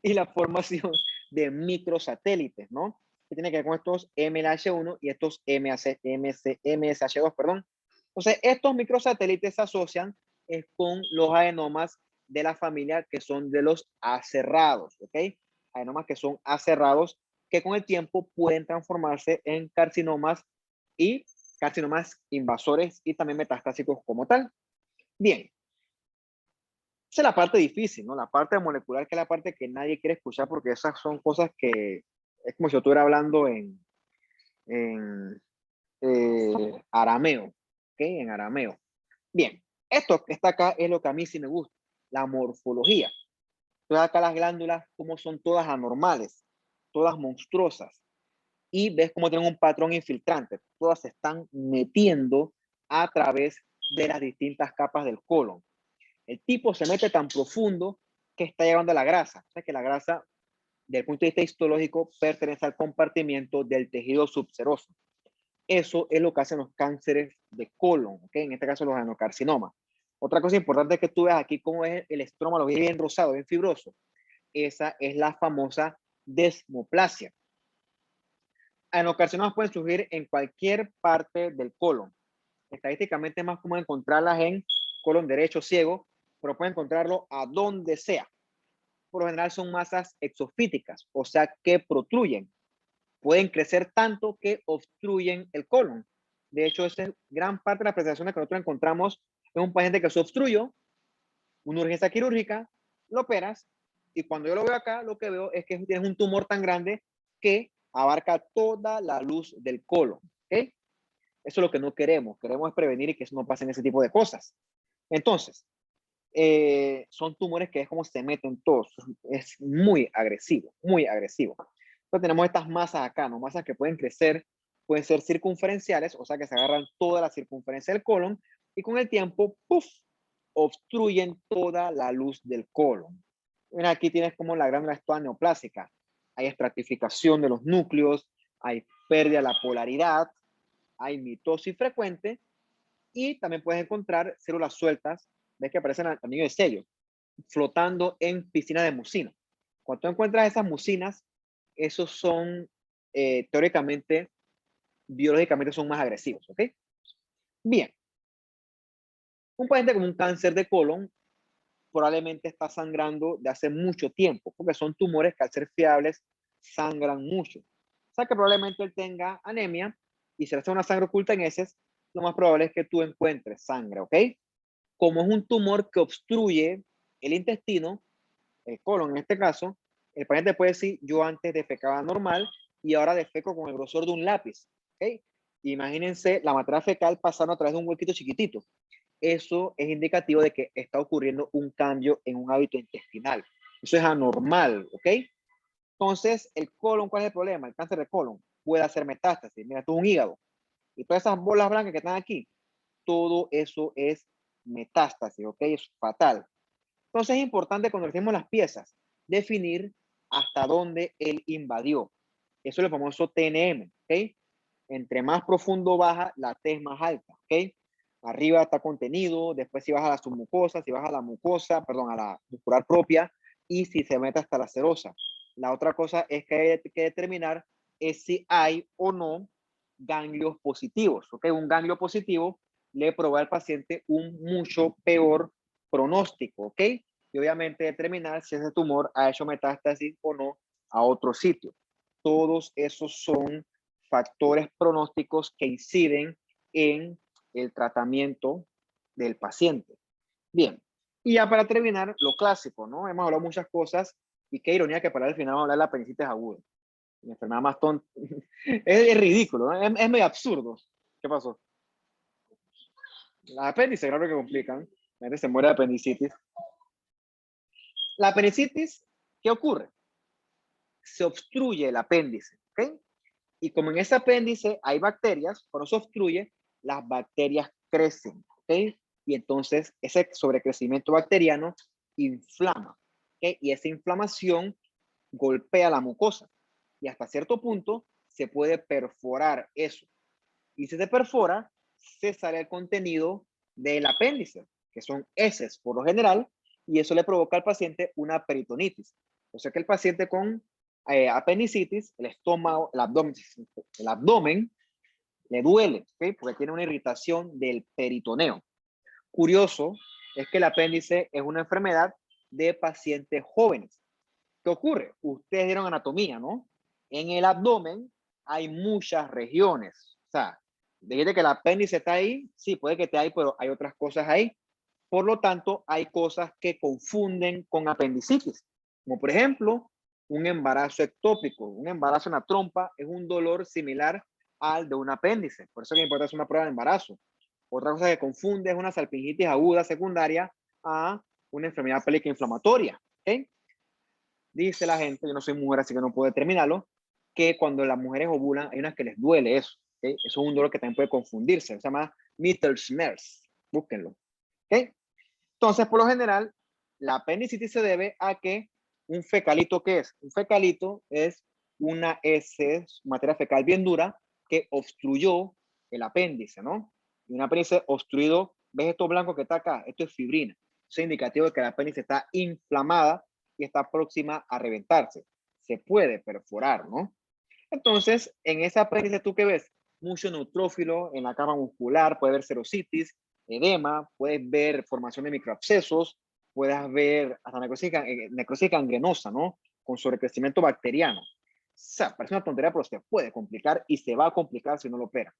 y la formación de microsatélites, ¿no? Que tiene que ver con estos MLH1 y estos MSH2, perdón. Entonces, estos microsatélites se asocian con los adenomas de la familia que son de los acerrados, ¿ok? Adenomas que son acerrados que con el tiempo pueden transformarse en carcinomas y carcinomas invasores y también metastásicos como tal. Bien, esa es la parte difícil, ¿no? La parte molecular, que es la parte que nadie quiere escuchar porque esas son cosas que es como si yo estuviera hablando en arameo, ¿ok? En arameo. Bien, esto que está acá es lo que a mí sí me gusta, la morfología. Entonces acá las glándulas, como son todas anormales, todas monstruosas, y ves cómo tienen un patrón infiltrante. Todas se están metiendo a través de las distintas capas del colon. El tipo se mete tan profundo que está llegando a la grasa. O sea que la grasa, desde el punto de vista histológico, pertenece al compartimiento del tejido subseroso. Eso es lo que hacen los cánceres de colon, ¿ok? En este caso los adenocarcinomas. Otra cosa importante es que tú ves aquí cómo es el estroma, lo ves bien rosado, bien fibroso. Esa es la famosa desmoplasia. Adenocarcinomas pueden surgir en cualquier parte del colon. Estadísticamente es más común encontrarlas en colon derecho ciego, pero pueden encontrarlo a donde sea. Por lo general son masas exofíticas, o sea que protruyen. Pueden crecer tanto que obstruyen el colon. De hecho, esa es gran parte de las presentaciones que nosotros encontramos en un paciente que se obstruyó, una urgencia quirúrgica, lo operas, y cuando yo lo veo acá, lo que veo es que tienes un tumor tan grande que abarca toda la luz del colon. ¿Ok? Eso es lo que no queremos. Queremos prevenir y que eso no pasen ese tipo de cosas. Entonces, son tumores que es como se meten todos. Es muy agresivo, muy agresivo. Entonces tenemos estas masas acá, ¿no? Masas que pueden crecer, pueden ser circunferenciales, o sea que se agarran toda la circunferencia del colon y con el tiempo, ¡puf!, obstruyen toda la luz del colon. Mira, aquí tienes como la glándula es toda neoplásica. Hay estratificación de los núcleos, hay pérdida de la polaridad, hay mitosis frecuente y también puedes encontrar células sueltas, ves que aparecen al tamaño de sello, flotando en piscina de mucina. Cuando tú encuentras esas mucinas, esos son, teóricamente, biológicamente son más agresivos, ¿ok? Bien, un paciente con un cáncer de colon probablemente está sangrando de hace mucho tiempo, porque son tumores que al ser fiables sangran mucho. O sea que probablemente él tenga anemia y si le hace una sangre oculta en heces, lo más probable es que tú encuentres sangre, ¿ok? Como es un tumor que obstruye el intestino, el colon en este caso, el paciente puede decir, yo antes defecaba normal y ahora defeco con el grosor de un lápiz, ¿ok? Imagínense la materia fecal pasando a través de un huequito chiquitito. Eso es indicativo de que está ocurriendo un cambio en un hábito intestinal. Eso es anormal, ¿ok? Entonces, el colon, ¿cuál es el problema? El cáncer de colon puede hacer metástasis. Mira, tú un hígado y todas esas bolas blancas que están aquí, todo eso es metástasis, ¿ok? Es fatal. Entonces, es importante cuando decimos las piezas, definir hasta dónde él invadió. Eso es el famoso TNM, ¿ok? Entre más profundo baja, la T es más alta, ¿ok? Arriba está contenido, después si baja a la submucosa, si baja a la mucosa, perdón, a la muscular propia, y si se mete hasta la serosa. La otra cosa es que hay que determinar es si hay o no ganglios positivos, ¿ok? Un ganglio positivo le provee al paciente un mucho peor pronóstico, ¿ok? Y obviamente determinar si ese tumor ha hecho metástasis o no a otro sitio. Todos esos son factores pronósticos que inciden en el tratamiento del paciente. Bien, y ya para terminar, lo clásico, ¿no? Hemos hablado muchas cosas y qué ironía que para el final vamos a hablar de la apendicitis aguda. La enfermedad más tonta. Es ridículo, ¿no? Es medio absurdo. ¿Qué pasó? La apéndice, claro que complican. La gente se muere de apendicitis. La apendicitis, ¿qué ocurre? Se obstruye el apéndice, ¿ok? Y como en ese apéndice hay bacterias, cuando se obstruye, las bacterias crecen, ¿ok? Y entonces ese sobrecrecimiento bacteriano inflama, ¿ok? Y esa inflamación golpea la mucosa. Y hasta cierto punto se puede perforar eso. Y si se perfora, se sale el contenido del apéndice, que son heces por lo general, y eso le provoca al paciente una peritonitis. O sea que el paciente con apendicitis, el estómago, el abdomen le duele, ¿okay? Porque tiene una irritación del peritoneo. Curioso es que el apéndice es una enfermedad de pacientes jóvenes. ¿Qué ocurre? Ustedes dieron anatomía, ¿no? En el abdomen hay muchas regiones. O sea, dijiste que el apéndice está ahí, sí, puede que esté ahí, pero hay otras cosas ahí. Por lo tanto, hay cosas que confunden con apendicitis, como por ejemplo, un embarazo ectópico. Un embarazo en la trompa es un dolor similar al de un apéndice. Por eso es que importa hacer una prueba de embarazo. Otra cosa que confunde es una salpingitis aguda secundaria a una enfermedad pélvica inflamatoria. ¿Okay? Dice la gente, yo no soy mujer, así que no puedo determinarlo, que cuando las mujeres ovulan, hay unas que les duele eso. ¿Okay? Eso es un dolor que también puede confundirse. Se llama Mittelschmerz. Búsquenlo. ¿Okay? Entonces, por lo general, la apendicitis se debe a que un fecalito, ¿qué es? Un fecalito es una heces, materia fecal bien dura, que obstruyó el apéndice, ¿no? Y un apéndice obstruido, ¿ves esto blanco que está acá? Esto es fibrina. Eso es indicativo de que el apéndice está inflamada y está próxima a reventarse. Se puede perforar, ¿no? Entonces, en ese apéndice, ¿tú qué ves? Mucho neutrófilo en la capa muscular, puede haber serositis, edema, puedes ver formación de microabscesos, puedes ver hasta necrosis gangrenosa, ¿no? Con sobrecrecimiento bacteriano. O sea, parece una tontería, pero se puede complicar y se va a complicar si no lo opera.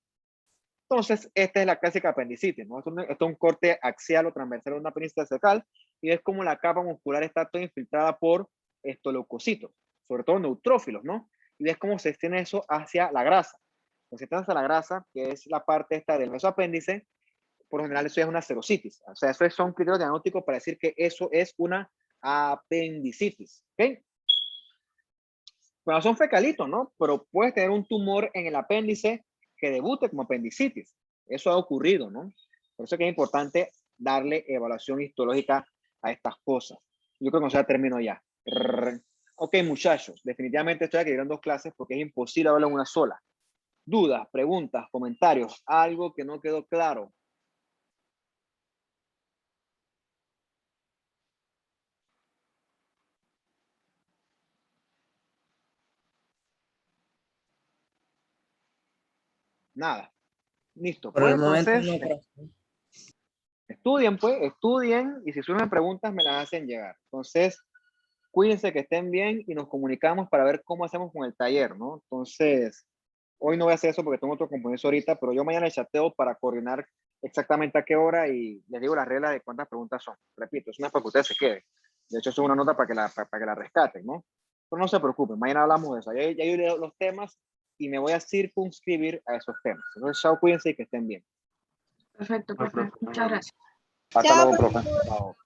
Entonces, esta es la clásica apendicitis, ¿no? Esto es un corte axial o transversal de una apendicitis cervical y es como la capa muscular está toda infiltrada por leucocitos, sobre todo neutrófilos, ¿no? Y ves cómo se extiende eso hacia la grasa. Pues se extiende hacia la grasa, que es la parte esta del apéndice, por lo general eso es una serositis. O sea, esos son criterios diagnósticos para decir que eso es una apendicitis, ¿ok? Bueno, son fecalitos, ¿no? Pero puedes tener un tumor en el apéndice que debute como apendicitis. Eso ha ocurrido, ¿no? Por eso es que es importante darle evaluación histológica a estas cosas. Yo creo que ya termino ya. Ok, muchachos, definitivamente estoy aquí en dos clases porque es imposible hablar en una sola. Dudas, preguntas, comentarios, algo que no quedó claro. Nada. Listo. Por Pues el momento entonces, no, profe. estudien y si surgen preguntas me las hacen llegar. Entonces, cuídense, que estén bien y nos comunicamos para ver cómo hacemos con el taller, ¿no? Entonces, hoy no voy a hacer eso porque tengo otro compromiso ahorita, pero yo mañana chateo para coordinar exactamente a qué hora y les digo las reglas de cuántas preguntas son. Repito, es una para que ustedes se queden. De hecho, es una nota para que la rescaten, ¿no? Pero no se preocupen, mañana hablamos de eso. Ya yo leo los temas y me voy a circunscribir a esos temas. Entonces, chao, cuídense y que estén bien. Perfecto, profe. Muchas gracias. Hasta Chao, luego, profe. profesor. Chao.